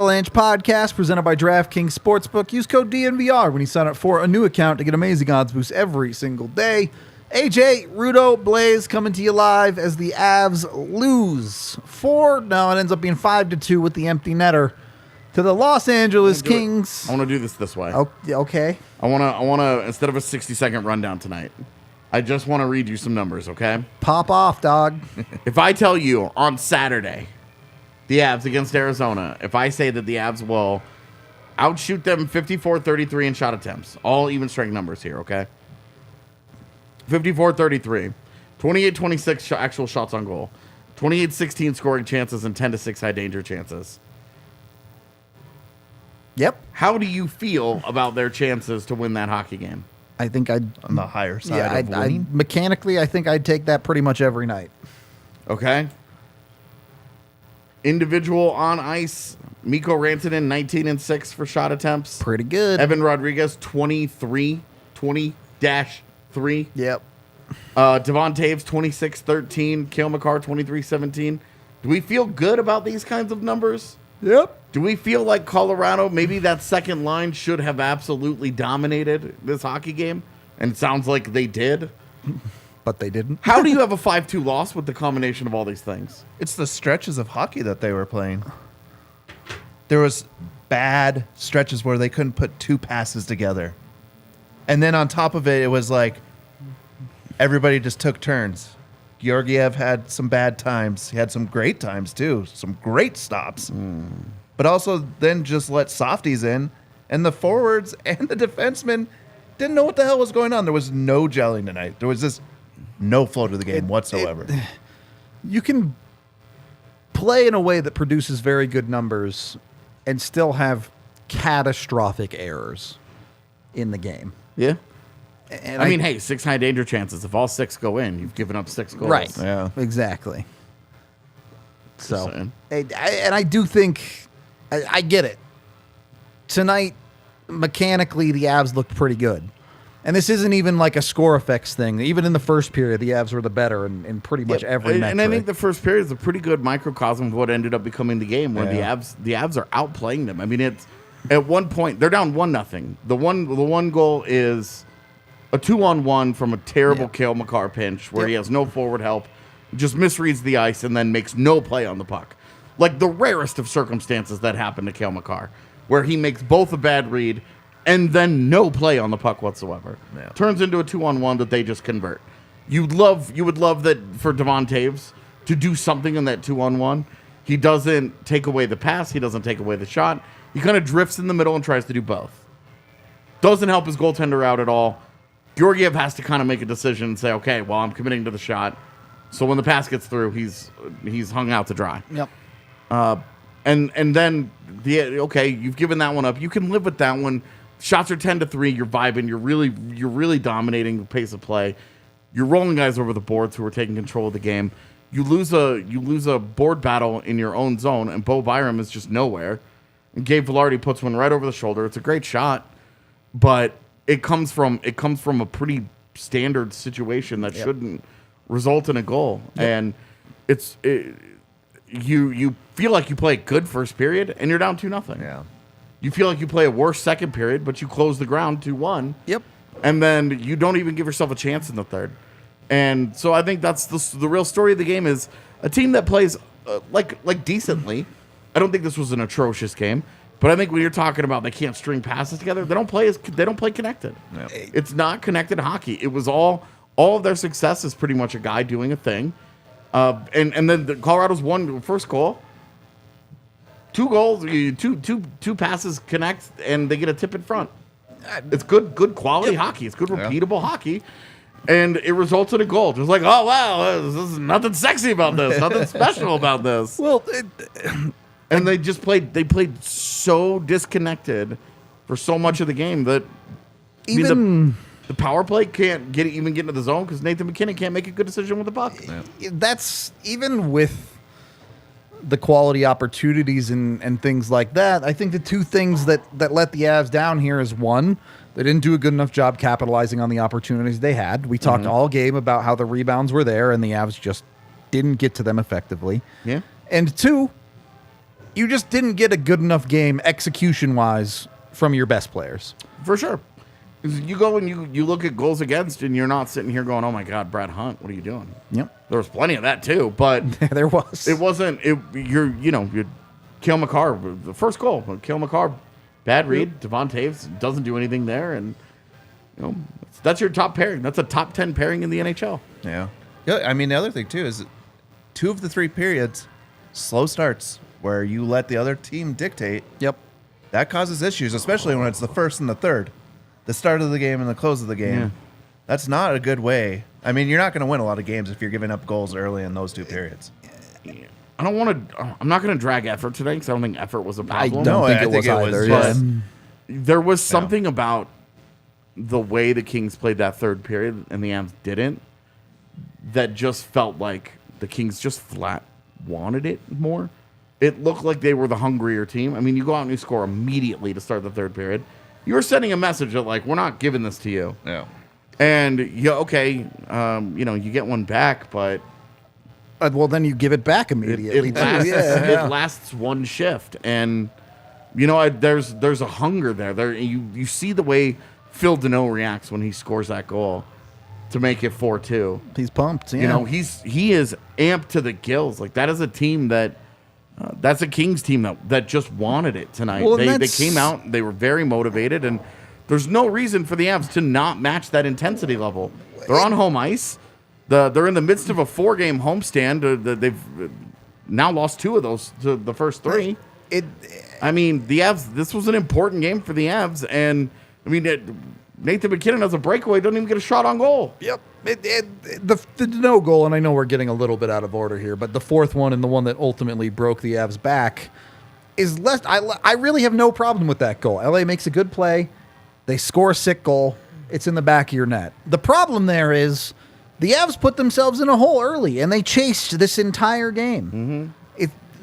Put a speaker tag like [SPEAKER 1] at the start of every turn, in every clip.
[SPEAKER 1] Avalanche Podcast presented by DraftKings Sportsbook. Use code DNVR when you sign up for a new account to get amazing odds boosts every single day. AJ, Rudo, Blaze coming to you live as the Avs lose 4. No, it ends up being 5-2 with the empty netter to the Los Angeles Kings.
[SPEAKER 2] I want to do this way.
[SPEAKER 1] Oh, okay.
[SPEAKER 2] I want to instead of a 60-second rundown tonight, I just want to read you some numbers, okay?
[SPEAKER 1] Pop off, dog.
[SPEAKER 2] If I tell you on Saturday, the Avs against Arizona, if I say that the Avs will outshoot them 54-33 in shot attempts, all even strength numbers here, okay? 54-33, 28-26 actual shots on goal, 28-16 scoring chances, and 10-6 high danger chances.
[SPEAKER 1] Yep.
[SPEAKER 2] How do you feel about their chances to win that hockey game?
[SPEAKER 1] I think I'd...
[SPEAKER 3] On the higher side of winning?
[SPEAKER 1] Mechanically, I think I'd take that pretty much every night.
[SPEAKER 2] Okay. Individual on ice, Mikko Rantanen, 19-6 for shot attempts.
[SPEAKER 1] Pretty good.
[SPEAKER 2] Evan Rodrigues, 20-3.
[SPEAKER 1] Yep.
[SPEAKER 2] Devon Taves, 26-13. Cale Makar, 23-17. Do we feel good about these kinds of numbers?
[SPEAKER 1] Yep.
[SPEAKER 2] Do we feel like Colorado, maybe that second line should have absolutely dominated this hockey game? And it sounds like they did.
[SPEAKER 1] But they didn't.
[SPEAKER 2] How do you have a 5-2 loss with the combination of all these things?
[SPEAKER 3] It's the stretches of hockey that they were playing. There was bad stretches where they couldn't put two passes together. And then on top of it, it was like everybody just took turns. Georgiev had some bad times. He had some great times, too. Some great stops. But also then just let softies in. And the forwards and the defensemen didn't know what the hell was going on. There was no gelling tonight. There was just no flow to the game whatsoever.
[SPEAKER 1] You can play in a way that produces very good numbers and still have catastrophic errors in the game.
[SPEAKER 2] Yeah.
[SPEAKER 1] And
[SPEAKER 2] I mean, hey, 6 high danger chances. If all 6 go in, you've given up 6 goals.
[SPEAKER 1] Right.
[SPEAKER 3] Yeah.
[SPEAKER 1] Exactly. So,
[SPEAKER 2] saying.
[SPEAKER 1] and I do think, I get it. Tonight, mechanically, the Avs looked pretty good. And this isn't even like a score effects thing. Even in the first period, the Avs were the better in pretty much every metric.
[SPEAKER 2] And I think the first period is a pretty good microcosm of what ended up becoming the game, where
[SPEAKER 3] Yeah.
[SPEAKER 2] the Avs are outplaying them. I mean, it's at one point they're down 1-0. The one goal is a 2-on-1 from a terrible Cale Makar pinch where he has no forward help, just misreads the ice and then makes no play on the puck. Like the rarest of circumstances that happened to Cale Makar, where he makes both a bad read and then no play on the puck whatsoever.
[SPEAKER 3] Yeah.
[SPEAKER 2] Turns into a 2-on-1 that they just convert. You would love that for Devon Taves to do something in that 2-on-1. He doesn't take away the pass. He doesn't take away the shot. He kind of drifts in the middle and tries to do both. Doesn't help his goaltender out at all. Georgiev has to kind of make a decision and say, okay, well, I'm committing to the shot. So when the pass gets through, he's hung out to dry.
[SPEAKER 1] Yep.
[SPEAKER 2] And then okay, you've given that one up. You can live with that one. Shots are 10-3. You're vibing. You're really dominating the pace of play. You're rolling guys over the boards who are taking control of the game. You lose a board battle in your own zone, and Bo Byram is just nowhere. And Gabe Velarde puts one right over the shoulder. It's a great shot, but it comes from a pretty standard situation that shouldn't result in a goal. And you feel like you play a good first period, and you're down 2-0.
[SPEAKER 3] Yeah.
[SPEAKER 2] You feel like you play a worse second period, but you close the ground 2-1.
[SPEAKER 1] Yep.
[SPEAKER 2] And then you don't even give yourself a chance in the third. And so I think that's the real story of the game is a team that plays like decently. I don't think this was an atrocious game, but I think when you're talking about they can't string passes together, they don't play connected.
[SPEAKER 3] Yeah.
[SPEAKER 2] It's not connected hockey. It was all of their success is pretty much a guy doing a thing. And then Colorado's won first goal. 2 goals, two passes connect, and they get a tip in front. It's good quality hockey. It's good repeatable hockey, and it results in a goal. Just like, oh wow, this is nothing sexy about this, nothing special about this.
[SPEAKER 1] Well,
[SPEAKER 2] and they played so disconnected for so much of the game that
[SPEAKER 1] even
[SPEAKER 2] the power play can't get into the zone because Nathan MacKinnon can't make a good decision with the puck.
[SPEAKER 1] that's even with the quality opportunities and things like that. I think the two things that let the Avs down here is, one, they didn't do a good enough job capitalizing on the opportunities they had. We talked all game about how the rebounds were there and the Avs just didn't get to them effectively.
[SPEAKER 2] Yeah.
[SPEAKER 1] And 2, you just didn't get a good enough game execution-wise from your best players.
[SPEAKER 2] For sure. 'Cause you go and you look at goals against, and you're not sitting here going, "Oh my God, Brad Hunt, what are you doing?"
[SPEAKER 1] Yep.
[SPEAKER 2] There was plenty of that too, but
[SPEAKER 1] There was.
[SPEAKER 2] it wasn't. You Kale McCarr, the first goal. Kale McCarr, bad read. Devon Taves doesn't do anything there, and that's your top pairing. That's a top 10 pairing in the NHL.
[SPEAKER 3] Yeah. I mean, the other thing, too, is 2 of the 3 periods, slow starts, where you let the other team dictate.
[SPEAKER 1] Yep.
[SPEAKER 3] That causes issues, especially when it's the first and the third. The start of the game and the close of the game.
[SPEAKER 2] Yeah.
[SPEAKER 3] That's not a good way. I mean, you're not going to win a lot of games if you're giving up goals early in those 2 periods.
[SPEAKER 2] I don't want to. I'm not going to drag effort today because I don't think effort was a
[SPEAKER 1] I
[SPEAKER 2] problem.
[SPEAKER 1] don't think
[SPEAKER 3] I
[SPEAKER 1] it was
[SPEAKER 3] think it was
[SPEAKER 1] either.
[SPEAKER 3] just-
[SPEAKER 1] Yeah.
[SPEAKER 2] There was something about the way the Kings played that third period and the Avs didn't that just felt like the Kings just flat wanted it more. It looked like they were the hungrier team. I mean, you go out and you score immediately to start the third period. You were sending a message that, like, we're not giving this to you.
[SPEAKER 3] Yeah.
[SPEAKER 2] And, you get one back, but
[SPEAKER 1] Well, then you give it back
[SPEAKER 2] it
[SPEAKER 1] immediately. too.
[SPEAKER 2] lasts,
[SPEAKER 1] Yeah.
[SPEAKER 2] it lasts one shift. And, there's a hunger there. You see the way Phil Deneau reacts when he scores that goal to make it 4-2.
[SPEAKER 1] He's pumped. Yeah.
[SPEAKER 2] He is amped to the gills. Like, that is a team that that's a Kings team that just wanted it tonight.
[SPEAKER 1] Well,
[SPEAKER 2] They came out, they were very motivated, and there's no reason for the Avs to not match that intensity level. They're on home ice. They're in the midst of a 4-game homestand. They've now lost 2 of those to the first 3. I mean, the Avs, this was an important game for the Avs, and I mean, Nathan MacKinnon has a breakaway, doesn't even get a shot on goal.
[SPEAKER 1] Yep. The no goal, and I know we're getting a little bit out of order here, but the fourth one and the one that ultimately broke the Avs back is less. I really have no problem with that goal. LA makes a good play. They score a sick goal. It's in the back of your net. The problem there is the Avs put themselves in a hole early, and they chased this entire game.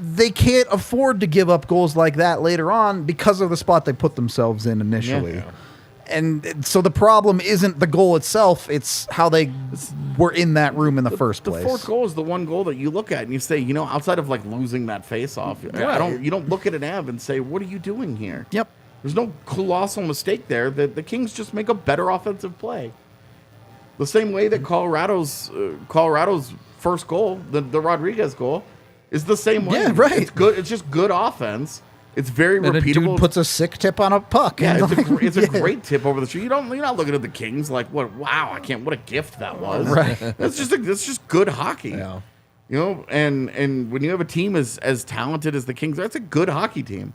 [SPEAKER 1] They can't afford to give up goals like that later on because of the spot they put themselves in initially.
[SPEAKER 2] Yeah.
[SPEAKER 1] And so the problem isn't the goal itself; it's how they were in that room in the first place.
[SPEAKER 2] The fourth goal is the one goal that you look at and you say, outside of like losing that face-off, you don't look at an Av and say, "What are you doing here?"
[SPEAKER 1] Yep.
[SPEAKER 2] There's no colossal mistake there. The Kings just make a better offensive play. The same way that Colorado's first goal, the Rodrigues goal, is the same way.
[SPEAKER 1] Yeah, right.
[SPEAKER 2] It's good. It's just good offense. It's very
[SPEAKER 1] And a
[SPEAKER 2] repeatable.
[SPEAKER 1] dude puts a sick tip on a puck.
[SPEAKER 2] Yeah,
[SPEAKER 1] and
[SPEAKER 2] it's a great tip over the shoe. You're not looking at the Kings like, what a gift that was.
[SPEAKER 1] Right.
[SPEAKER 2] That's just good hockey.
[SPEAKER 1] Yeah.
[SPEAKER 2] And when you have a team as talented as the Kings, that's a good hockey team.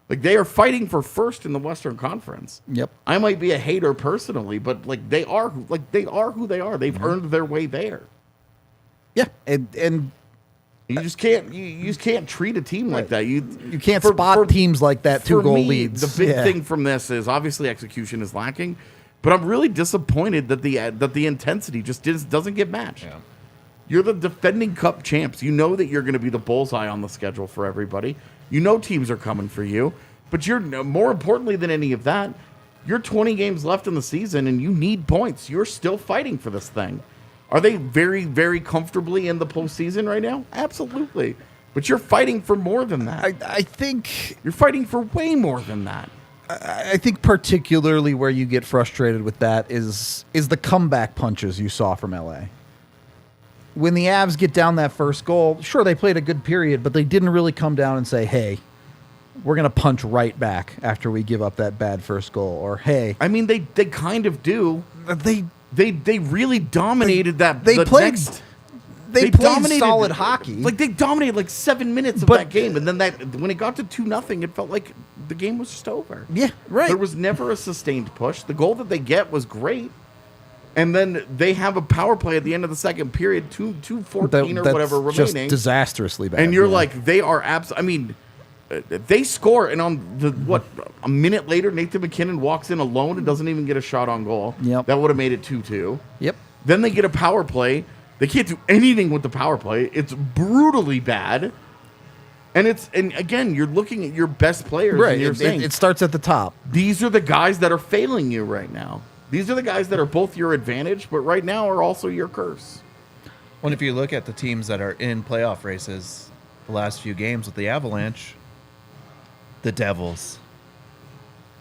[SPEAKER 2] Like, they are fighting for first in the Western Conference.
[SPEAKER 1] Yep.
[SPEAKER 2] I might be a hater personally, but they are who they are. They've earned their way there.
[SPEAKER 1] Yeah, and
[SPEAKER 2] You just can't treat a team like that. You
[SPEAKER 1] can't spot teams like that,
[SPEAKER 2] for
[SPEAKER 1] 2-goal
[SPEAKER 2] me,
[SPEAKER 1] leads.
[SPEAKER 2] The big
[SPEAKER 1] Yeah.
[SPEAKER 2] thing from this is obviously execution is lacking, but I'm really disappointed that the intensity just doesn't get matched.
[SPEAKER 3] Yeah.
[SPEAKER 2] You're the defending Cup champs. You know that you're going to be the bullseye on the schedule for everybody. You know teams are coming for you, but you're more importantly than any of that, you're 20 games left in the season and you need points. You're still fighting for this thing. Are they very, very comfortably in the postseason right now? Absolutely. But you're fighting for more than that.
[SPEAKER 1] I think
[SPEAKER 2] You're fighting for way more than that.
[SPEAKER 1] I think particularly where you get frustrated with that is the comeback punches you saw from LA. When the Avs get down that first goal, sure, they played a good period, but they didn't really come down and say, hey, we're going to punch right back after we give up that bad first goal. Or, hey.
[SPEAKER 2] I mean, they kind of do.
[SPEAKER 1] They
[SPEAKER 2] really dominated that.
[SPEAKER 1] They
[SPEAKER 2] the
[SPEAKER 1] played.
[SPEAKER 2] next-
[SPEAKER 1] They played solid hockey.
[SPEAKER 2] Like, they dominated like 7 minutes of
[SPEAKER 1] But-
[SPEAKER 2] that game, and then when it got to 2-0, it felt like the game was just over.
[SPEAKER 1] Yeah, right.
[SPEAKER 2] There was never a sustained push. The goal that they get was great, and then they have a power play at the end of the second period, 2:14 or
[SPEAKER 1] That's
[SPEAKER 2] whatever
[SPEAKER 1] just
[SPEAKER 2] remaining,
[SPEAKER 1] disastrously bad.
[SPEAKER 2] and you're
[SPEAKER 1] yeah.
[SPEAKER 2] like, they are I mean, they score, and on a minute later, Nathan MacKinnon walks in alone and doesn't even get a shot on goal.
[SPEAKER 1] Yep.
[SPEAKER 2] That would have made it 2-2.
[SPEAKER 1] Yep.
[SPEAKER 2] Then they get a power play. They can't do anything with the power play. It's brutally bad. And again, you're looking at your best players
[SPEAKER 1] Right.
[SPEAKER 2] and you're saying,
[SPEAKER 1] It starts at the top.
[SPEAKER 2] these are the guys that are failing you right now. These are the guys that are both your advantage, but right now are also your curse.
[SPEAKER 3] Well, if you look at the teams that are in playoff races, the last few games with the Avalanche, the Devils.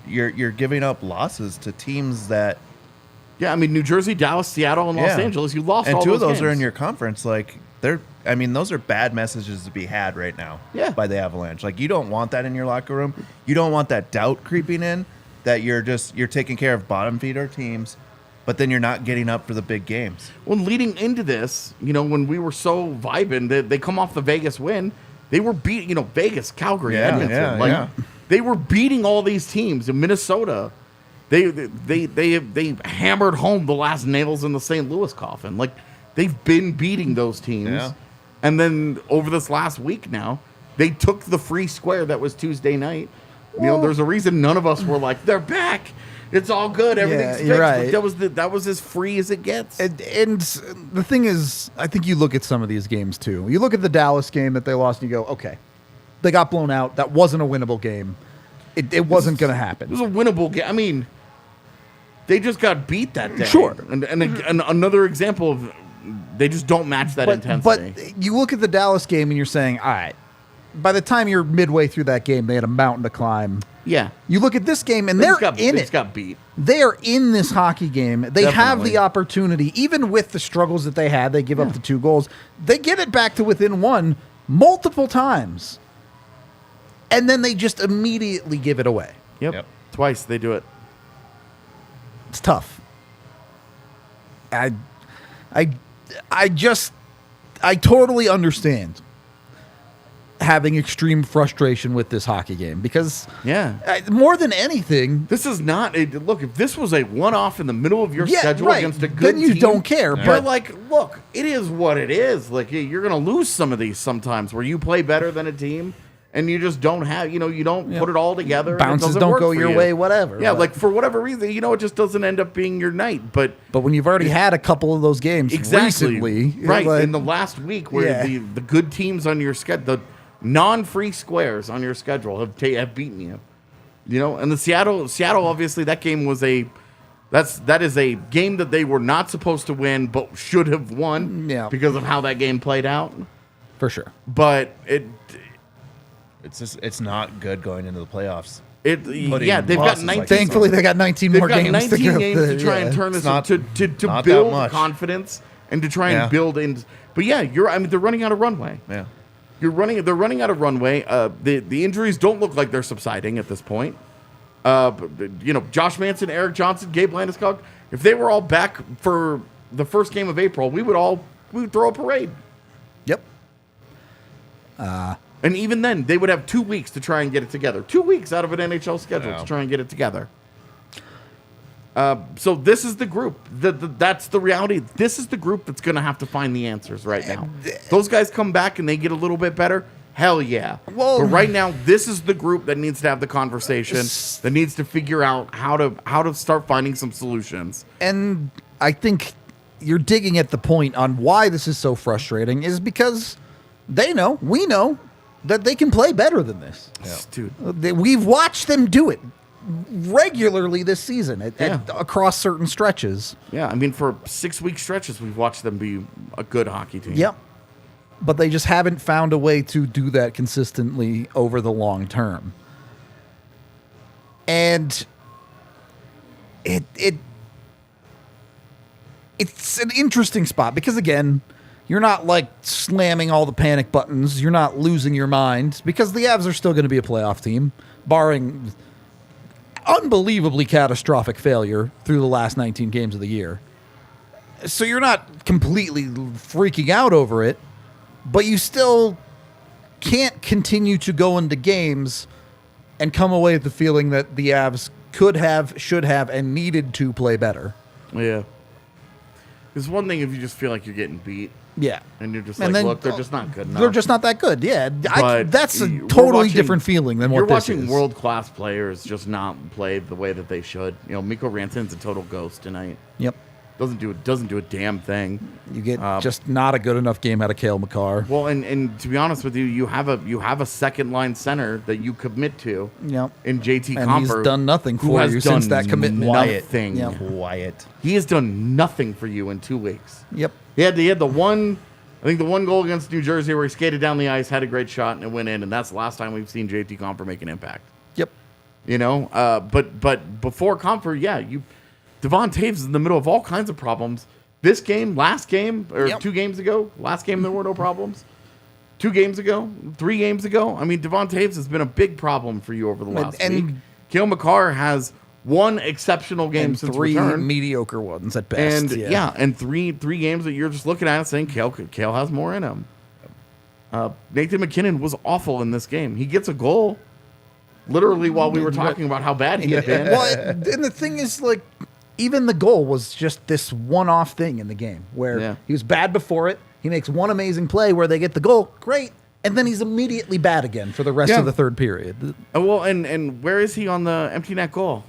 [SPEAKER 3] You're giving up losses to teams that.
[SPEAKER 2] Yeah, I mean, New Jersey, Dallas, Seattle, and Los Angeles. You lost all those games.
[SPEAKER 3] And two of those are in your conference. Like, those are bad messages to be had right now by the Avalanche. Like, you don't want that in your locker room. You don't want that doubt creeping in that you're taking care of bottom feeder teams, but then you're not getting up for the big games.
[SPEAKER 2] Well, leading into this, when we were so vibing, they come off the Vegas win. They were beating, Vegas, Calgary, Edmonton. They were beating all these teams in Minnesota. They hammered home the last nails in the St. Louis coffin. Like, they've been beating those teams.
[SPEAKER 3] Yeah.
[SPEAKER 2] And then over this last week now, they took the free square that was Tuesday night. There's a reason none of us were like, they're back. It's all good. Everything's fixed.
[SPEAKER 1] Right.
[SPEAKER 2] That was as free as it gets.
[SPEAKER 1] And the thing is, I think you look at some of these games too. You look at the Dallas game that they lost and you go, okay, they got blown out. That wasn't a winnable game. It wasn't going to happen.
[SPEAKER 2] It was a winnable game. I mean, they just got beat that day.
[SPEAKER 1] Sure.
[SPEAKER 2] And another example of they just don't match that intensity.
[SPEAKER 1] But you look at the Dallas game and you're saying, all right, by the time you're midway through that game, they had a mountain to climb.
[SPEAKER 2] Yeah.
[SPEAKER 1] You look at this game and they're in it.
[SPEAKER 2] They just got beat.
[SPEAKER 1] They are in this hockey game. They have the opportunity, even with the struggles that they had, they give up the 2 goals. They get it back to within 1 multiple times. And then they just immediately give it away.
[SPEAKER 2] Yep. Twice they do it.
[SPEAKER 1] It's tough. I totally understand having extreme frustration with this hockey game because more than anything,
[SPEAKER 2] this is not a look. If this was a one-off in the middle of your schedule against a good
[SPEAKER 1] then you
[SPEAKER 2] team,
[SPEAKER 1] don't care.
[SPEAKER 2] But
[SPEAKER 1] But
[SPEAKER 2] like, look, it is what it is. Like, you're going to lose some of these sometimes where you play better than a team. And you just don't have, you don't put it all together.
[SPEAKER 1] Bounces don't go your way, whatever.
[SPEAKER 2] Yeah, like for whatever reason, it just doesn't end up being your night. But
[SPEAKER 1] when you've already had a couple of those games recently.
[SPEAKER 2] Right, in the last week where the good teams on your schedule, the non-free squares on your schedule have beaten you. And the Seattle, obviously, that game was that is a game that they were not supposed to win, but should have won because of how that game played out.
[SPEAKER 1] For sure.
[SPEAKER 2] But
[SPEAKER 3] it's not good going into the playoffs.
[SPEAKER 2] They've got 19.
[SPEAKER 1] Thankfully, they got 19 more games.
[SPEAKER 2] 19 games to try and turn this to build confidence and to try and build in. But they're running out of runway.
[SPEAKER 3] Yeah,
[SPEAKER 2] they're running out of runway. The injuries don't look like they're subsiding at this point. Josh Manson, Eric Johnson, Gabe Landeskog, if they were all back for the first game of April, we would throw a parade.
[SPEAKER 1] Yep.
[SPEAKER 2] And even then, they would have 2 weeks to try and get it together. 2 weeks out of an NHL schedule to try and get it together. So this is the group. That's the reality. This is the group that's going to have to find the answers right now. Those guys come back and they get a little bit better. Hell yeah. But right now, this is the group that needs to have the conversation, that needs to figure out how to start finding some solutions.
[SPEAKER 1] And I think you're digging at the point on why this is so frustrating is because we know, that they can play better than this.
[SPEAKER 2] Yeah. Dude.
[SPEAKER 1] We've watched them do it regularly this season across certain stretches.
[SPEAKER 2] Yeah, I mean, for 6-week stretches, we've watched them be a good hockey team.
[SPEAKER 1] Yep. But they just haven't found a way to do that consistently over the long term. And it's an interesting spot because, again, you're not like slamming all the panic buttons. You're not losing your mind because the Avs are still going to be a playoff team, barring unbelievably catastrophic failure through the last 19 games of the year. So you're not completely freaking out over it, but you still can't continue to go into games and come away with the feeling that the Avs could have, should have, and needed to play better.
[SPEAKER 2] Yeah. It's one thing if you just feel like you're getting beat.
[SPEAKER 1] Yeah.
[SPEAKER 2] And you're just like, look, they're just not good enough.
[SPEAKER 1] They're just not that good. Yeah. That's a
[SPEAKER 2] we're
[SPEAKER 1] totally
[SPEAKER 2] watching-
[SPEAKER 1] different feeling than
[SPEAKER 2] You're
[SPEAKER 1] what this
[SPEAKER 2] watching
[SPEAKER 1] is.
[SPEAKER 2] world-class players just not play the way that they should. Mikko Rantanen's a total ghost tonight.
[SPEAKER 1] Yep.
[SPEAKER 2] Doesn't do a damn thing.
[SPEAKER 1] You get just not a good enough game out of Cale Makar.
[SPEAKER 2] Well, and to be honest with you, you have a second line center that you commit to.
[SPEAKER 1] Yep.
[SPEAKER 2] In JT
[SPEAKER 1] And
[SPEAKER 2] Comper,
[SPEAKER 1] he's done nothing
[SPEAKER 2] who
[SPEAKER 1] for
[SPEAKER 2] has
[SPEAKER 1] you
[SPEAKER 2] done
[SPEAKER 1] since that commitment.
[SPEAKER 2] Nothing.
[SPEAKER 1] Yep.
[SPEAKER 3] Quiet.
[SPEAKER 2] He has done nothing for you in 2 weeks.
[SPEAKER 1] Yep.
[SPEAKER 2] He had the one. I think the one goal against New Jersey where he skated down the ice, had a great shot, and it went in, and that's the last time we've seen JT Comper make an impact.
[SPEAKER 1] Yep.
[SPEAKER 2] You know, but before Comfort, Devon Taves is in the middle of all kinds of problems. This game, last game, or 2 games ago, last game there were no problems. 2 games ago, 3 games ago. I mean, Devon Taves has been a big problem for you over the last week. Cale Makar has 1 exceptional game since
[SPEAKER 1] 3
[SPEAKER 2] return.
[SPEAKER 1] mediocre ones at best.
[SPEAKER 2] And and three games that you're just looking at and saying Cale has more in him. Nathan MacKinnon was awful in this game. He gets a goal literally while we were talking about how bad he had been.
[SPEAKER 1] Well, and the thing is, like, even the goal was just this one-off thing in the game where he was bad before it. He makes one amazing play where they get the goal. Great. And then he's immediately bad again for the rest of the third period.
[SPEAKER 2] Well, and where is he on the empty net goal?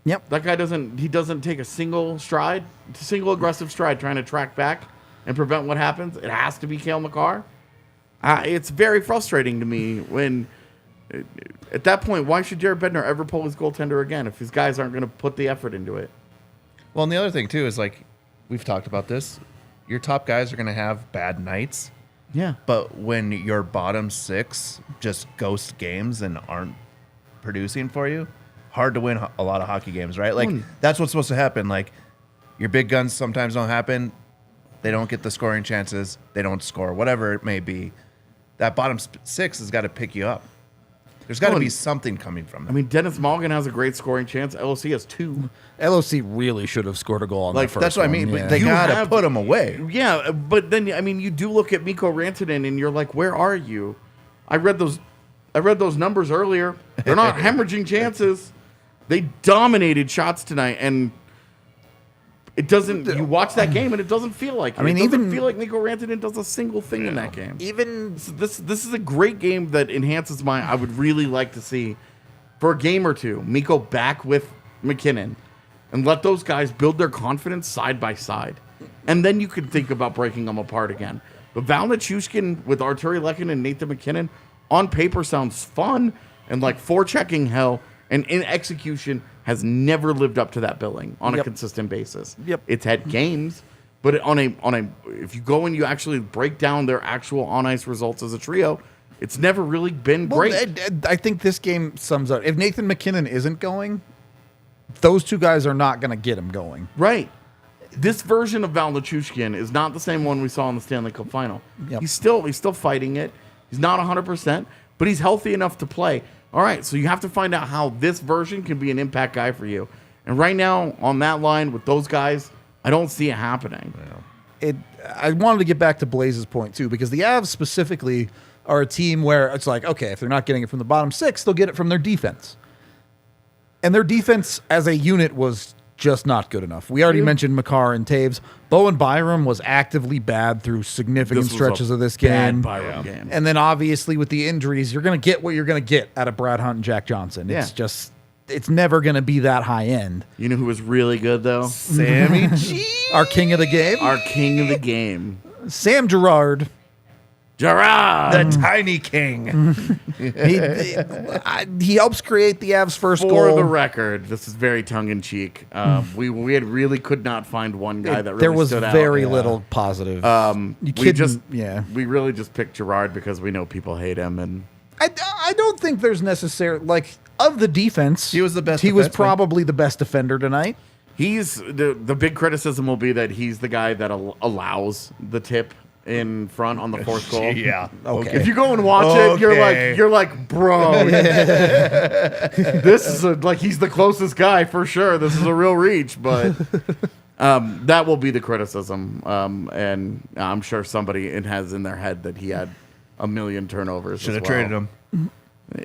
[SPEAKER 1] Yep.
[SPEAKER 2] That guy doesn't take a single aggressive stride trying to track back and prevent what happens. It has to be Cale Makar. It's very frustrating to me when, at that point, why should Jared Bednar ever pull his goaltender again if his guys aren't going to put the effort into it?
[SPEAKER 3] Well, and the other thing, too, is like, we've talked about this. Your top guys are going to have bad nights.
[SPEAKER 2] Yeah.
[SPEAKER 3] But when your bottom 6 just ghost games and aren't producing for you, hard to win a lot of hockey games, right? Like, that's what's supposed to happen. Like, your big guns sometimes don't happen. They don't get the scoring chances. They don't score, whatever it may be. That bottom 6 has got to pick you up. There's got to be something coming from them.
[SPEAKER 2] I mean, Dennis Mulligan has a great scoring chance. LOC has 2.
[SPEAKER 1] LOC really should have scored a goal on that first
[SPEAKER 3] that's what
[SPEAKER 1] one.
[SPEAKER 3] I mean. But they got to put them away.
[SPEAKER 2] Yeah, but then, I mean, you do look at Mikko Rantanen and you're like, where are you? I read those numbers earlier. They're not hemorrhaging chances. They dominated shots tonight, and it doesn't. You watch that game, and it doesn't feel like it.
[SPEAKER 1] I mean,
[SPEAKER 2] it doesn't
[SPEAKER 1] even
[SPEAKER 2] feel like Mikko Rantanen does a single thing in that game.
[SPEAKER 1] Even
[SPEAKER 2] This is a great game that enhances my. I would really like to see for a game or two Mikko back with MacKinnon, and let those guys build their confidence side by side, and then you could think about breaking them apart again. But Val Nichushkin with Arturi Lehkonen and Nathan MacKinnon on paper sounds fun and like forechecking hell. And in execution has never lived up to that billing on a consistent basis.
[SPEAKER 1] Yep.
[SPEAKER 2] It's had games, but on a if you go and you actually break down their actual on ice results as a trio, it's never really been great.
[SPEAKER 1] I think this game sums up. If Nathan MacKinnon isn't going, those 2 guys are not going to get him going.
[SPEAKER 2] Right. This version of Val Nichushkin is not the same one we saw in the Stanley Cup final.
[SPEAKER 1] Yep.
[SPEAKER 2] He's still fighting it. He's not 100%, but he's healthy enough to play. All right, so you have to find out how this version can be an impact guy for you. And right now, on that line with those guys, I don't see it happening.
[SPEAKER 1] I wanted to get back to Blaze's point, too, because the Avs specifically are a team where it's like, okay, if they're not getting it from the bottom 6, they'll get it from their defense. And their defense as a unit was just not good enough. We already mentioned Makar and Taves. Bowen Byram was actively bad through significant stretches of this game.
[SPEAKER 2] Game.
[SPEAKER 1] And then obviously with the injuries, you're going to get what you're going to get out of Brad Hunt and Jack Johnson. It's just, it's never going to be that high end.
[SPEAKER 2] You know who was really good, though?
[SPEAKER 3] Sammy G.
[SPEAKER 1] Our king of the game.
[SPEAKER 2] Our king of the game.
[SPEAKER 1] Sam Girard.
[SPEAKER 2] Gerard!
[SPEAKER 3] The tiny king.
[SPEAKER 1] He helps create the Avs' first goal.
[SPEAKER 2] For the record, this is very tongue-in-cheek. We really could not find one guy that really
[SPEAKER 1] there was
[SPEAKER 2] stood out.
[SPEAKER 1] very little positive.
[SPEAKER 2] We really just picked Gerard because we know people hate him, and
[SPEAKER 1] I don't think there's necessarily, like, of the defense,
[SPEAKER 3] he was the best.
[SPEAKER 1] He was
[SPEAKER 3] defenseman.
[SPEAKER 1] probably the best defender tonight.
[SPEAKER 2] he's the big criticism will be that he's the guy that allows the tip in front on the fourth goal.
[SPEAKER 3] Yeah.
[SPEAKER 1] Okay.
[SPEAKER 2] If you go and watch it, you're like, bro, this is like he's the closest guy for sure. This is a real reach, but that will be the criticism. And I'm sure somebody has in their head that he had a million turnovers.
[SPEAKER 3] Should have traded him.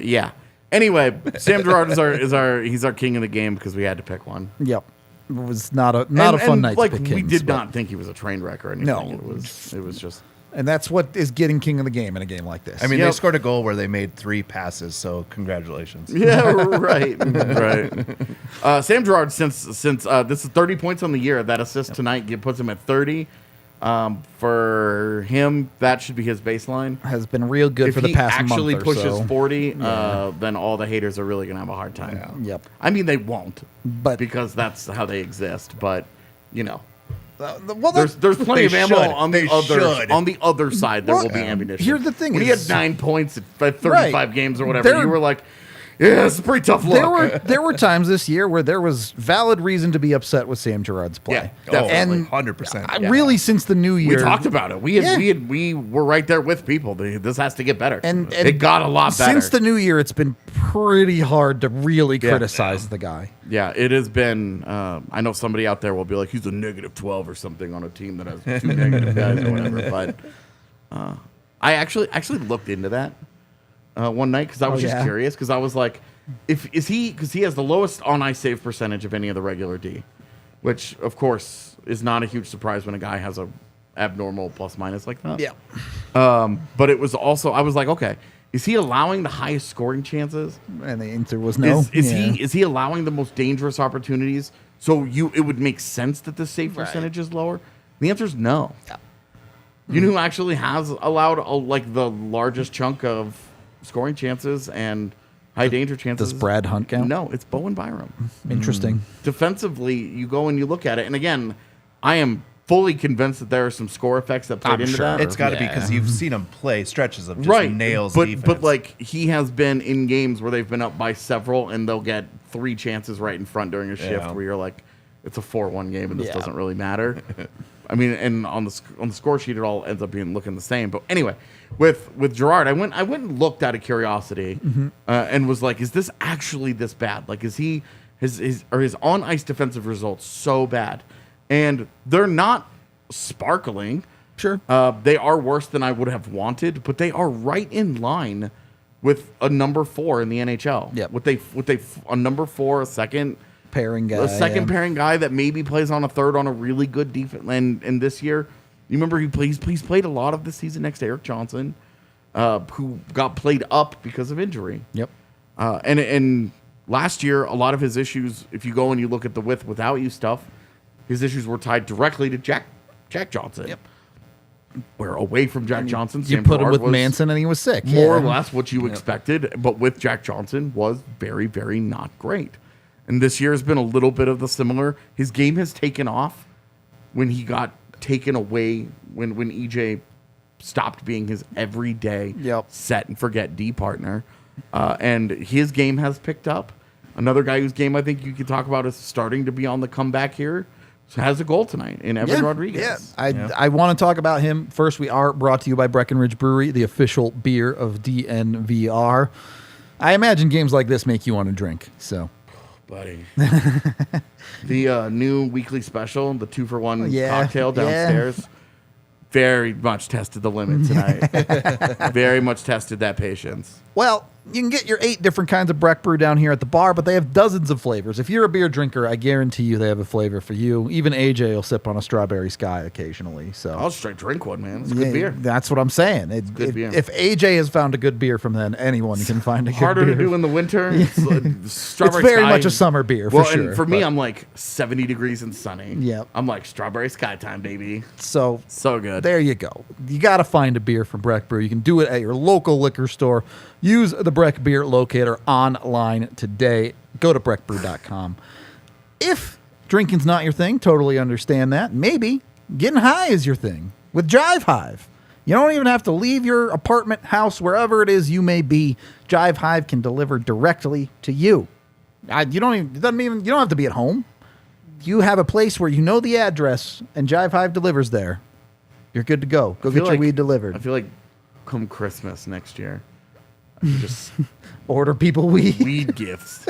[SPEAKER 2] Yeah. Anyway, Sam Girard is our king of the game because we had to pick one.
[SPEAKER 1] Yep. It was not a fun night
[SPEAKER 2] like
[SPEAKER 1] to pick
[SPEAKER 2] we
[SPEAKER 1] kings,
[SPEAKER 2] did
[SPEAKER 1] but-
[SPEAKER 2] not think he was a train wreck or anything.
[SPEAKER 1] No.
[SPEAKER 2] It was just.
[SPEAKER 1] And that's what is getting king of the game in a game like this.
[SPEAKER 3] I mean,
[SPEAKER 2] Yep.
[SPEAKER 3] they scored a goal where they made 3 passes, so congratulations.
[SPEAKER 2] Yeah, right. Sam Girard, since this is 30 points on the year, that assist tonight puts him at 30. For him, that should be his baseline.
[SPEAKER 1] has been real good
[SPEAKER 2] If
[SPEAKER 1] for the
[SPEAKER 2] he
[SPEAKER 1] past
[SPEAKER 2] actually
[SPEAKER 1] month or
[SPEAKER 2] pushes
[SPEAKER 1] so.
[SPEAKER 2] 40, then all the haters are really going to have a hard time.
[SPEAKER 1] Yep.
[SPEAKER 2] I mean, they won't,
[SPEAKER 1] But
[SPEAKER 2] because that's how they exist. But you know,
[SPEAKER 1] well,
[SPEAKER 2] there's plenty of
[SPEAKER 3] They
[SPEAKER 2] ammo
[SPEAKER 3] should.
[SPEAKER 2] on
[SPEAKER 3] They
[SPEAKER 2] the other
[SPEAKER 3] should.
[SPEAKER 2] on the other side. There
[SPEAKER 1] Well,
[SPEAKER 2] will be ammunition.
[SPEAKER 1] here's the thing
[SPEAKER 2] when he
[SPEAKER 1] is-
[SPEAKER 2] had 9 points at 35
[SPEAKER 1] Right.
[SPEAKER 2] games or whatever,
[SPEAKER 1] They're-
[SPEAKER 2] you were like, Yeah, it's a pretty tough look.
[SPEAKER 1] There were times this year where there was valid reason to be upset with Sam Girard's play.
[SPEAKER 3] Yeah,
[SPEAKER 2] definitely.
[SPEAKER 1] And
[SPEAKER 3] 100%.
[SPEAKER 1] really, since the new
[SPEAKER 2] We
[SPEAKER 1] year,
[SPEAKER 2] talked about it. We were right there with people. This has to get better.
[SPEAKER 1] And
[SPEAKER 2] it got a lot better.
[SPEAKER 1] Since the new year, it's been pretty hard to really criticize the guy.
[SPEAKER 2] Yeah, it has been. I know somebody out there will be like, he's a -12 or something on a team that has 2 negative guys or whatever. But I actually looked into that one night because I was just curious because I was like, because he has the lowest on ice save percentage of any of the regular D, which of course is not a huge surprise when a guy has a abnormal plus minus like that.
[SPEAKER 1] Yeah.
[SPEAKER 2] But it was also I was like, okay, is he allowing the highest scoring chances?
[SPEAKER 1] And the answer was no.
[SPEAKER 2] Is he allowing the most dangerous opportunities? So it would make sense that the save percentage is lower. The answer is no.
[SPEAKER 1] Yeah.
[SPEAKER 2] You know who actually has allowed like the largest chunk of scoring chances and high danger chances?
[SPEAKER 1] Does Brad Hunt count?
[SPEAKER 2] No, it's Bowen Byram.
[SPEAKER 1] Interesting.
[SPEAKER 2] Defensively, you go and you look at it, and again, I am fully convinced that there are some score effects that played into that.
[SPEAKER 3] It's got to be because you've seen him play stretches of just
[SPEAKER 2] Right,
[SPEAKER 3] nails
[SPEAKER 2] but
[SPEAKER 3] defense.
[SPEAKER 2] but like he has been in games where they've been up by several, and they'll get 3 chances right in front during a shift where you're like, it's a 4-1 game, and this doesn't really matter. I mean, and on the score sheet, it all ends up looking the same. But anyway, with Girard, I went and looked out of curiosity, and was like, is this actually this bad? Like, is his on ice defensive results so bad? And they're not sparkling.
[SPEAKER 1] Sure.
[SPEAKER 2] They are worse than I would have wanted, but they are right in line with a number 4 in the NHL.
[SPEAKER 1] Yep.
[SPEAKER 2] With a number 4, a second
[SPEAKER 1] Pairing guy.
[SPEAKER 2] a second pairing guy that maybe plays on a third on a really good defense. And this year, you remember he's played a lot of the season next to Eric Johnson, who got played up because of injury.
[SPEAKER 1] Yep.
[SPEAKER 2] And last year, a lot of his issues, if you go and you look at the with without you stuff, his issues were tied directly to Jack Johnson.
[SPEAKER 1] Yep.
[SPEAKER 2] Where away from Jack Johnson,
[SPEAKER 1] You
[SPEAKER 2] Sam
[SPEAKER 1] put him
[SPEAKER 2] Girard
[SPEAKER 1] with
[SPEAKER 2] was
[SPEAKER 1] Manson and he was sick.
[SPEAKER 2] more or less what you expected, but with Jack Johnson was very, very not great. And this year has been a little bit of the similar. His game has taken off when he got taken away, when EJ stopped being his everyday set and forget D partner. And his game has picked up. Another guy whose game I think you could talk about is starting to be on the comeback here has a goal tonight in Evan Rodrigues.
[SPEAKER 1] Yeah. I want to talk about him. First, we are brought to you by Breckenridge Brewery, the official beer of DNVR. I imagine games like this make you want to drink, so...
[SPEAKER 2] Buddy. The new weekly special, the 2-for-1 cocktail downstairs, very much tested the limit tonight. Very much tested that patience.
[SPEAKER 1] Well, you can get your 8 different kinds of Breck Brew down here at the bar, but they have dozens of flavors. If you're a beer drinker, I guarantee you they have a flavor for you. Even AJ will sip on a Strawberry Sky occasionally. So
[SPEAKER 2] I'll straight drink one, man. It's good beer.
[SPEAKER 1] That's what I'm saying.
[SPEAKER 2] Good beer.
[SPEAKER 1] If AJ has found a good beer from then, anyone can find a good
[SPEAKER 2] Harder
[SPEAKER 1] beer.
[SPEAKER 2] to do in the winter.
[SPEAKER 1] It's very much a summer beer, for sure.
[SPEAKER 2] And for me, I'm like 70 degrees and sunny.
[SPEAKER 1] Yep.
[SPEAKER 2] I'm like Strawberry Sky time, baby.
[SPEAKER 1] So
[SPEAKER 2] good.
[SPEAKER 1] There you go. You got to find a beer from Breck Brew. You can do it at your local liquor store. Use the Breck Beer Locator online today. Go to breckbrew.com. If drinking's not your thing, totally understand that. Maybe getting high is your thing with Jive Hive. You don't even have to leave your apartment, house, wherever it is you may be. Jive Hive can deliver directly to you. You don't have to be at home. You have a place where you know the address and Jive Hive delivers there. You're good to go. Go get your weed delivered.
[SPEAKER 2] I feel like come Christmas next year, I can just
[SPEAKER 1] order people weed
[SPEAKER 2] gifts.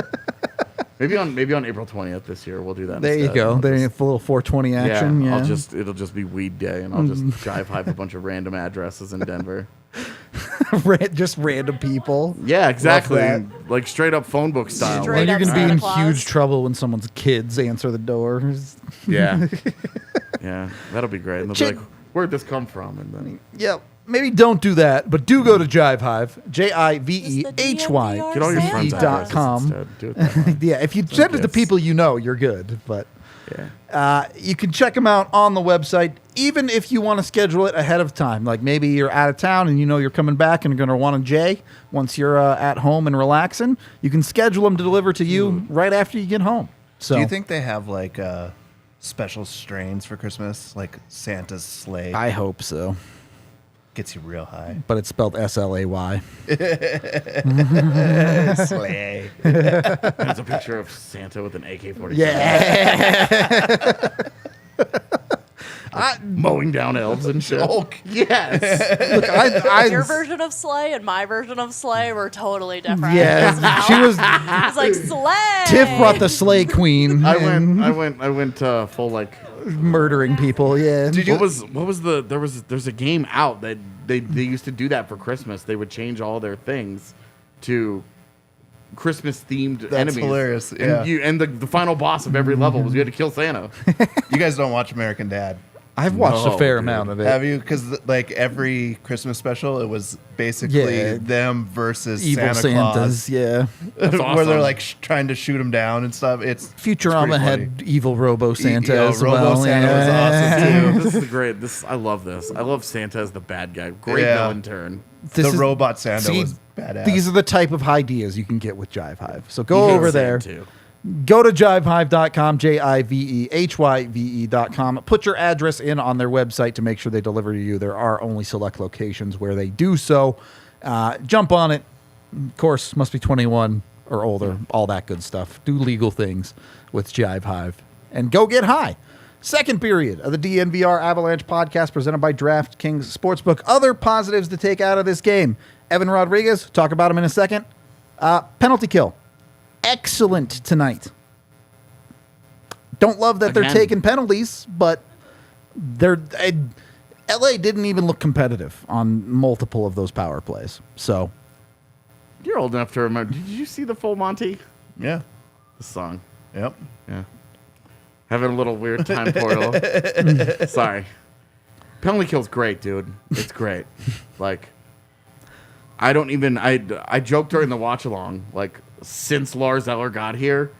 [SPEAKER 2] Maybe on April 20th this year we'll do that.
[SPEAKER 1] There
[SPEAKER 2] instead.
[SPEAKER 1] you go. There you have a little 420 action. Yeah.
[SPEAKER 2] It'll just be weed day, and I'll just Jive Hive a bunch of random addresses in Denver.
[SPEAKER 1] Just random people.
[SPEAKER 2] Yeah, exactly. Like straight up phone book style.
[SPEAKER 1] Well, you're gonna be in
[SPEAKER 4] Claus.
[SPEAKER 1] huge trouble when someone's kids answer the door.
[SPEAKER 2] Yeah, yeah, that'll be great. And they'll be like, "Where'd this come from?" And then
[SPEAKER 1] maybe don't do that, but do go to Jive Hive, JIVEHY.
[SPEAKER 2] get all your friends
[SPEAKER 1] .com.
[SPEAKER 2] instead. Do it that way.
[SPEAKER 1] Yeah, if you send it to people you know, you're good. But
[SPEAKER 2] Yeah.
[SPEAKER 1] you can check them out on the website, even if you want to schedule it ahead of time. Like maybe you're out of town and you know you're coming back and you're going to want a J once you're at home and relaxing. You can schedule them to deliver to you right after you get home. So,
[SPEAKER 3] do you think they have like special strains for Christmas, like Santa's sleigh?
[SPEAKER 1] I hope so.
[SPEAKER 3] Gets you real high.
[SPEAKER 1] But it's spelled SLAY.
[SPEAKER 3] Slay.
[SPEAKER 2] There's a picture of Santa with an AK-47.
[SPEAKER 1] Yeah.
[SPEAKER 2] Mowing down elves and shit. Yes.
[SPEAKER 1] Look,
[SPEAKER 4] Your version of Slay and my version of Slay were totally different.
[SPEAKER 1] Yeah, she was.
[SPEAKER 4] It's like Slay.
[SPEAKER 1] Tiff brought the Slay Queen.
[SPEAKER 2] I
[SPEAKER 1] and
[SPEAKER 2] went full like.
[SPEAKER 1] murdering people. Yeah.
[SPEAKER 2] What was there's a game out that they used to do that for Christmas. They would change all their things to Christmas themed enemies.
[SPEAKER 3] That's hilarious. Yeah.
[SPEAKER 2] And the final boss of every level was you had to kill Santa.
[SPEAKER 3] You guys don't watch American Dad.
[SPEAKER 1] I've watched a
[SPEAKER 2] No,
[SPEAKER 1] fair
[SPEAKER 2] dude.
[SPEAKER 1] amount of it.
[SPEAKER 3] Have you? Because like every Christmas special, it was basically
[SPEAKER 1] Yeah.
[SPEAKER 3] them versus
[SPEAKER 1] Evil
[SPEAKER 3] Santa
[SPEAKER 1] Santas.
[SPEAKER 3] Claus,
[SPEAKER 1] Yeah.
[SPEAKER 2] That's
[SPEAKER 3] where they're
[SPEAKER 2] awesome.
[SPEAKER 3] like trying to shoot him down and stuff. It's
[SPEAKER 1] Futurama
[SPEAKER 3] pretty
[SPEAKER 1] had evil Robo Santa as
[SPEAKER 3] Robo
[SPEAKER 1] well.
[SPEAKER 3] Santa was
[SPEAKER 1] yeah.
[SPEAKER 3] awesome,
[SPEAKER 2] This is great. I love this. I love Santa as the bad guy. Great
[SPEAKER 3] Yeah.
[SPEAKER 2] villain turn.
[SPEAKER 1] This
[SPEAKER 3] the
[SPEAKER 1] is-
[SPEAKER 3] robot Santa
[SPEAKER 1] see,
[SPEAKER 3] was badass.
[SPEAKER 1] These are the type of ideas you can get with Jive Hive. So
[SPEAKER 2] He
[SPEAKER 1] go
[SPEAKER 2] hates
[SPEAKER 1] over
[SPEAKER 2] Santa
[SPEAKER 1] there.
[SPEAKER 2] too.
[SPEAKER 1] Go to jivehive.com, JIVEHYVE.com. Put your address in on their website to make sure they deliver to you. There are only select locations where they do so. Jump on it. Of course, must be 21 or older, all that good stuff. Do legal things with Jive Hive. And go get high. Second period of the DNVR Avalanche Podcast presented by DraftKings Sportsbook. Other positives to take out of this game. Evan Rodrigues, talk about him in a second. Penalty kill. Excellent tonight. Don't love that they're
[SPEAKER 2] Again.
[SPEAKER 1] taking penalties, but LA didn't even look competitive on multiple of those power plays. So
[SPEAKER 2] You're old enough to remember. Did you see the full Monty?
[SPEAKER 3] yeah.
[SPEAKER 2] The song.
[SPEAKER 3] Yep.
[SPEAKER 2] Yeah. Having a little weird time portal. Sorry. Penalty kill's great, dude. It's great. Like, I joked during the watch along, like, since Lars Eller got here,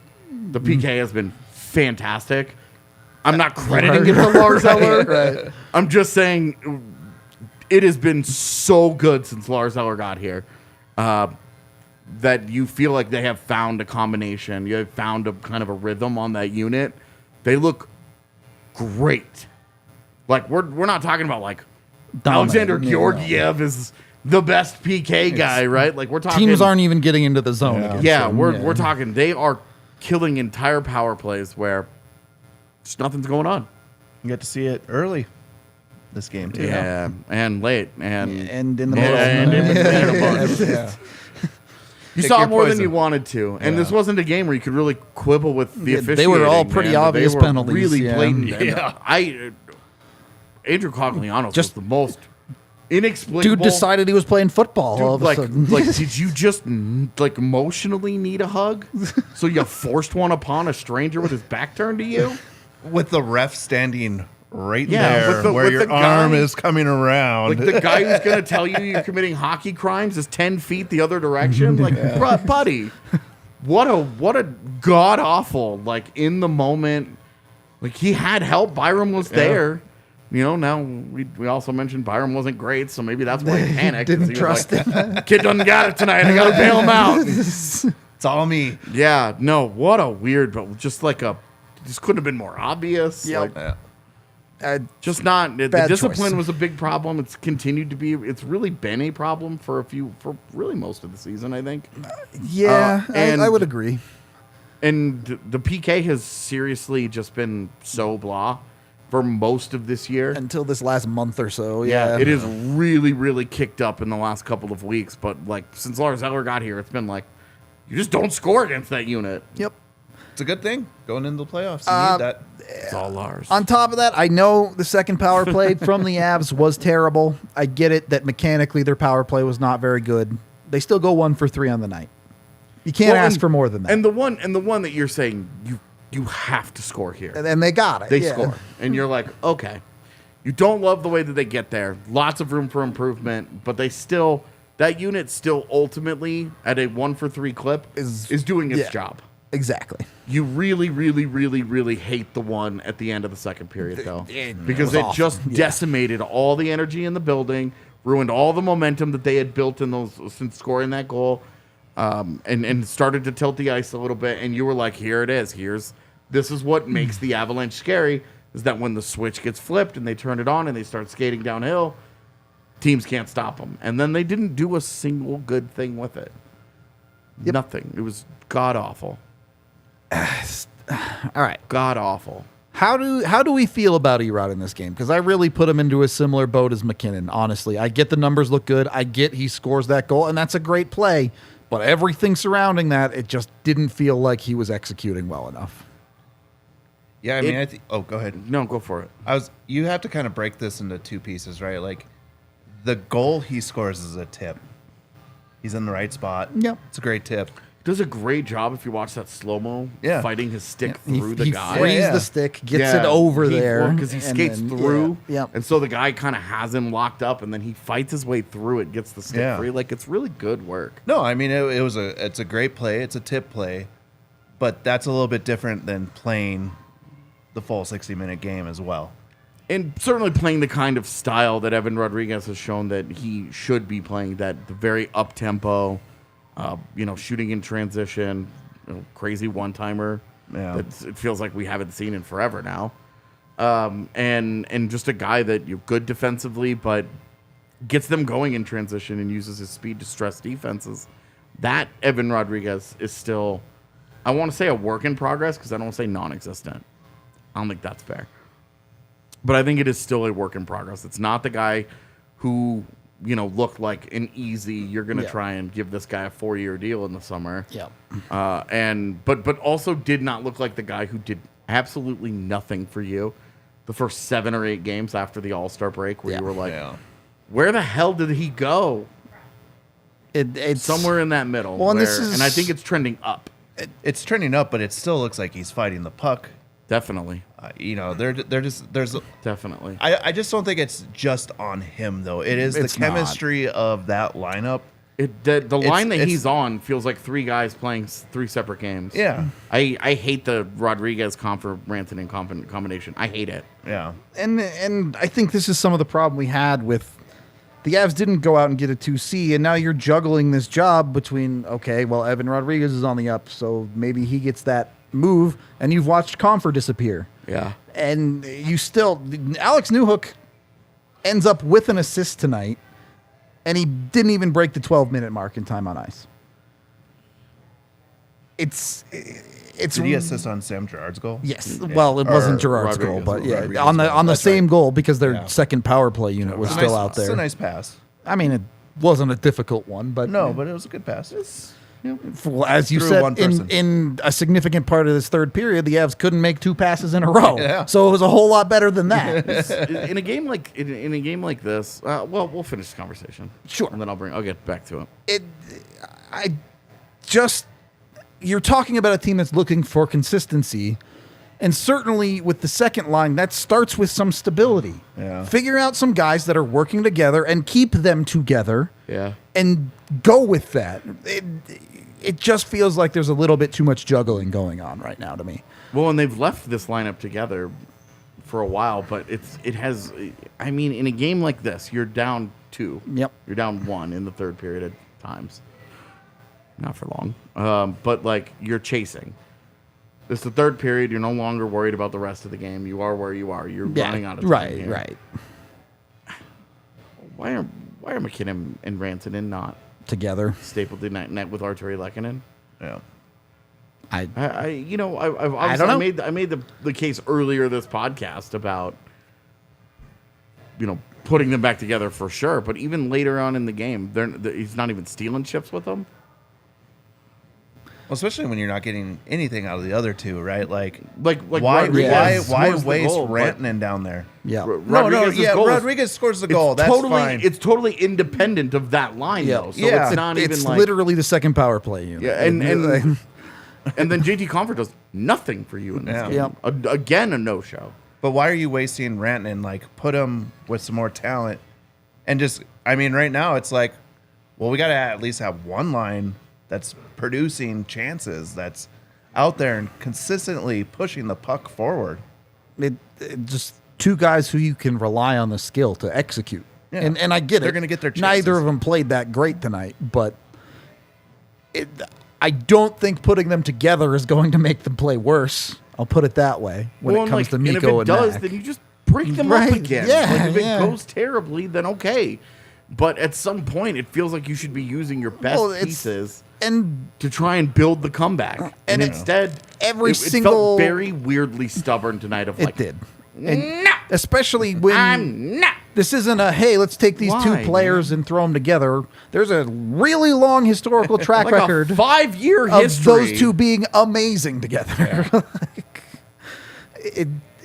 [SPEAKER 2] the PK has been fantastic. I'm not crediting it to Lars Eller.
[SPEAKER 1] right.
[SPEAKER 2] I'm just saying it has been so good since Lars Eller got here that you feel like they have found a combination. You have found a kind of a rhythm on that unit. They look great. Like, we're not talking about, like, Alexander Georgiev is the best PK guy, right? Like, we're talking...
[SPEAKER 1] Teams aren't even getting into the zone.
[SPEAKER 3] Yeah.
[SPEAKER 1] against
[SPEAKER 2] Yeah,
[SPEAKER 1] them.
[SPEAKER 2] we're talking... They are killing entire power plays where just nothing's going on.
[SPEAKER 3] You get to see it early this game too.
[SPEAKER 2] Yeah, and late. And
[SPEAKER 1] And in the
[SPEAKER 2] and
[SPEAKER 1] middle.
[SPEAKER 2] in between a bunch.
[SPEAKER 3] Yeah.
[SPEAKER 2] You
[SPEAKER 3] Pick
[SPEAKER 2] saw
[SPEAKER 3] your
[SPEAKER 2] more than
[SPEAKER 3] poison.
[SPEAKER 2] you wanted to. And
[SPEAKER 3] Yeah.
[SPEAKER 2] this wasn't a game where you could really quibble with the
[SPEAKER 1] Yeah,
[SPEAKER 2] officiating.
[SPEAKER 1] they were all
[SPEAKER 2] man.
[SPEAKER 1] pretty
[SPEAKER 2] They
[SPEAKER 1] obvious
[SPEAKER 2] were
[SPEAKER 1] penalties,
[SPEAKER 2] really
[SPEAKER 1] yeah.
[SPEAKER 2] blatant. And
[SPEAKER 3] Yeah.
[SPEAKER 2] Andrew Cogliano
[SPEAKER 1] Just-
[SPEAKER 2] was the most inexplicable.
[SPEAKER 1] Dude decided he was playing football all of
[SPEAKER 2] Dude,
[SPEAKER 1] a sudden.
[SPEAKER 2] did you just like emotionally need a hug? So you forced one upon a stranger with his back turned to you?
[SPEAKER 3] With the ref standing right
[SPEAKER 2] Yeah,
[SPEAKER 3] there where
[SPEAKER 2] with
[SPEAKER 3] your
[SPEAKER 2] the guy-
[SPEAKER 3] arm is coming around.
[SPEAKER 2] Like the guy who's gonna tell you you're committing hockey crimes is 10 feet the other direction. Like, buddy, what a god awful, like, in the moment. Like, he had help. Byram was there. You know, now we also mentioned Byram wasn't great, so maybe that's why he panicked. 'cause
[SPEAKER 1] Didn't
[SPEAKER 2] he was
[SPEAKER 1] trust
[SPEAKER 2] like, Kid doesn't got it tonight. I gotta bail him out.
[SPEAKER 3] It's all me.
[SPEAKER 2] Yeah, no, what a weird, but just like this couldn't have been more obvious.
[SPEAKER 1] Yep.
[SPEAKER 2] Like,
[SPEAKER 3] Yeah.
[SPEAKER 2] just not. The
[SPEAKER 1] Bad
[SPEAKER 2] discipline
[SPEAKER 1] choice.
[SPEAKER 2] was a big problem. It's continued to be. It's really been a problem for really most of the season, I think.
[SPEAKER 1] yeah,
[SPEAKER 2] and-
[SPEAKER 1] I would agree.
[SPEAKER 2] And the PK has seriously just been so blah for most of this year.
[SPEAKER 1] Until this last month or so. Yeah.
[SPEAKER 2] It is really, really kicked up in the last couple of weeks. But like since Lars Eller got here, it's been like you just don't score against that unit.
[SPEAKER 1] Yep.
[SPEAKER 3] It's a good thing going into the playoffs. You need that.
[SPEAKER 2] It's all Lars.
[SPEAKER 1] On top of that, I know the second power play from the Avs was terrible. I get it that mechanically their power play was not very good. They still go 1 for 3 on the night. You can't
[SPEAKER 2] Well,
[SPEAKER 1] ask
[SPEAKER 2] and-
[SPEAKER 1] for more than that.
[SPEAKER 2] And the one that you're saying you have to score here.
[SPEAKER 1] And they got it.
[SPEAKER 2] They
[SPEAKER 1] yeah.
[SPEAKER 2] score. And you're like, okay. You don't love the way that they get there. Lots of room for improvement, but that unit still ultimately at a 1 for 3 clip is doing its
[SPEAKER 1] yeah.
[SPEAKER 2] job.
[SPEAKER 1] Exactly.
[SPEAKER 2] You really, really, really, really hate the one at the end of the second period, though. Because
[SPEAKER 1] was
[SPEAKER 2] it
[SPEAKER 1] awful.
[SPEAKER 2] just
[SPEAKER 1] Yeah.
[SPEAKER 2] decimated all the energy in the building, ruined all the momentum that they had built in those since scoring that goal, and started to tilt the ice a little bit. And you were like, here it is. This is what makes the Avalanche scary, is that when the switch gets flipped and they turn it on and they start skating downhill, teams can't stop them. And then they didn't do a single good thing with it.
[SPEAKER 1] Yep.
[SPEAKER 2] Nothing. It was god awful.
[SPEAKER 1] All right.
[SPEAKER 2] God awful.
[SPEAKER 1] How do we feel about Erod in this game? Because I really put him into a similar boat as MacKinnon, honestly. I get the numbers look good. I get he scores that goal, and that's a great play. But everything surrounding that, it just didn't feel like he was executing well enough.
[SPEAKER 3] Yeah, I mean, go ahead.
[SPEAKER 2] No, go for it.
[SPEAKER 3] You have to kind of break this into two pieces, right? Like, the goal he scores is a tip. He's in the right spot.
[SPEAKER 1] Yep.
[SPEAKER 3] It's a great tip.
[SPEAKER 2] Does a great job if you watch that slow-mo, fighting his stick through the guy.
[SPEAKER 1] He frees the stick, gets it over there.
[SPEAKER 2] Because he skates through.
[SPEAKER 1] Yeah.
[SPEAKER 2] And so the guy kind of has him locked up, and then he fights his way through it, gets the stick free. Like, it's really good work.
[SPEAKER 3] No, I mean, it's a great play. It's a tip play. But that's a little bit different than playing the full 60-minute game as well.
[SPEAKER 2] And certainly playing the kind of style that Evan Rodrigues has shown that he should be playing, the very up-tempo, shooting in transition, crazy one-timer.
[SPEAKER 3] Yeah.
[SPEAKER 2] It feels like we haven't seen in forever now. And just a guy that good defensively, but gets them going in transition and uses his speed to stress defenses. That Evan Rodrigues is still, I want to say a work in progress because I don't want to say non-existent. I don't think that's fair. But I think it is still a work in progress. It's not the guy who, looked like an easy, you're going to try and give this guy a 4-year deal in the summer.
[SPEAKER 1] Yeah.
[SPEAKER 2] But also did not look like the guy who did absolutely nothing for you the first 7 or 8 games after the All-Star break where you were like, where the hell did he go?
[SPEAKER 1] It's
[SPEAKER 2] somewhere in that middle.
[SPEAKER 1] Well, and
[SPEAKER 2] I think it's trending up.
[SPEAKER 3] It's trending up, but it still looks like he's fighting the puck.
[SPEAKER 2] Definitely.
[SPEAKER 3] There's
[SPEAKER 2] definitely.
[SPEAKER 3] I just don't think it's just on him though. It is the chemistry of that lineup.
[SPEAKER 2] The line that he's on feels like 3 guys playing 3 separate games.
[SPEAKER 3] Yeah.
[SPEAKER 2] I hate the Rodrigues Rantanen combination. I hate it.
[SPEAKER 3] Yeah.
[SPEAKER 1] And I think this is some of the problem we had with the Avs didn't go out and get a 2C, and now you're juggling this job between, Evan Rodrigues is on the up, so maybe he gets that move, and you've watched Comfer disappear.
[SPEAKER 2] Yeah.
[SPEAKER 1] And you still, Alex Newhook ends up with an assist tonight, and he didn't even break the 12-minute mark in time on ice. It's
[SPEAKER 3] Did he assist on Sam Girard's goal?
[SPEAKER 1] Yes. Yeah. Well, it wasn't Girard's goal, but on the same goal because their second power play unit was still out there.
[SPEAKER 3] It's a nice pass.
[SPEAKER 1] I mean, it wasn't a difficult one, but
[SPEAKER 3] but it was a good pass.
[SPEAKER 1] As you said, in a significant part of this third period, the Avs couldn't make 2 passes in a row. Yeah. So it was a whole lot better than that.
[SPEAKER 2] in a game like this, we'll finish the conversation.
[SPEAKER 1] Sure.
[SPEAKER 2] And then I'll get back to it.
[SPEAKER 1] You're talking about a team that's looking for consistency, and certainly with the second line, that starts with some stability.
[SPEAKER 3] Yeah.
[SPEAKER 1] Figure out some guys that are working together and keep them together.
[SPEAKER 2] Yeah.
[SPEAKER 1] And go with that. It just feels like there's a little bit too much juggling going on right now to me.
[SPEAKER 2] Well, and they've left this lineup together for a while, but it has. I mean, in a game like this, you're down 2.
[SPEAKER 1] Yep.
[SPEAKER 2] You're down 1 in the third period at times. Not for long. But like you're chasing. It's the third period. You're no longer worried about the rest of the game. You are where you are. You're running out of time here.
[SPEAKER 1] Right.
[SPEAKER 2] Why are MacKinnon and Rantanen not
[SPEAKER 1] together
[SPEAKER 2] stapled in net with Arturi Lehkonen?
[SPEAKER 3] Yeah.
[SPEAKER 2] I made the case earlier this podcast about putting them back together for sure, but even later on in the game, he's not even stealing chips with them.
[SPEAKER 3] Well, especially when you're not getting anything out of the other 2, right? Like
[SPEAKER 2] why
[SPEAKER 3] waste Rantanen down there?
[SPEAKER 1] Yeah.
[SPEAKER 3] Rodrigues scores the goal. That's fine.
[SPEAKER 2] It's totally independent of that line, though. So it's not even
[SPEAKER 1] it's literally the second power play unit.
[SPEAKER 2] Yeah, and then JT Comfort does nothing for you in this game.
[SPEAKER 1] Yeah.
[SPEAKER 2] Again, a no-show.
[SPEAKER 3] But why are you wasting Rantanen? Like, put him with some more talent, and right now it's like, well, we got to at least have one line that's producing chances, that's out there and consistently pushing the puck forward.
[SPEAKER 1] It just 2 guys who you can rely on the skill to execute. Yeah. And I get it.
[SPEAKER 3] They're going to get their chances.
[SPEAKER 1] Neither of them played that great tonight, but I don't think putting them together is going to make them play worse. I'll put it that way when it comes to Mikko and
[SPEAKER 2] if it does,
[SPEAKER 1] Mac.
[SPEAKER 2] then you just break them up again.
[SPEAKER 1] Yeah,
[SPEAKER 2] if it goes terribly, then okay. But at some point, it feels like you should be using your best pieces
[SPEAKER 1] and
[SPEAKER 2] to try and build the comeback. And instead,
[SPEAKER 1] every
[SPEAKER 2] it
[SPEAKER 1] single
[SPEAKER 2] felt very weirdly stubborn tonight. Of like,
[SPEAKER 1] it did,
[SPEAKER 2] no,
[SPEAKER 1] especially when
[SPEAKER 2] I'm not.
[SPEAKER 1] This isn't a hey, let's take these two players and throw them together. There's a really long historical track
[SPEAKER 2] Like
[SPEAKER 1] record
[SPEAKER 2] a 5-year
[SPEAKER 1] of
[SPEAKER 2] history.
[SPEAKER 1] those two being amazing together.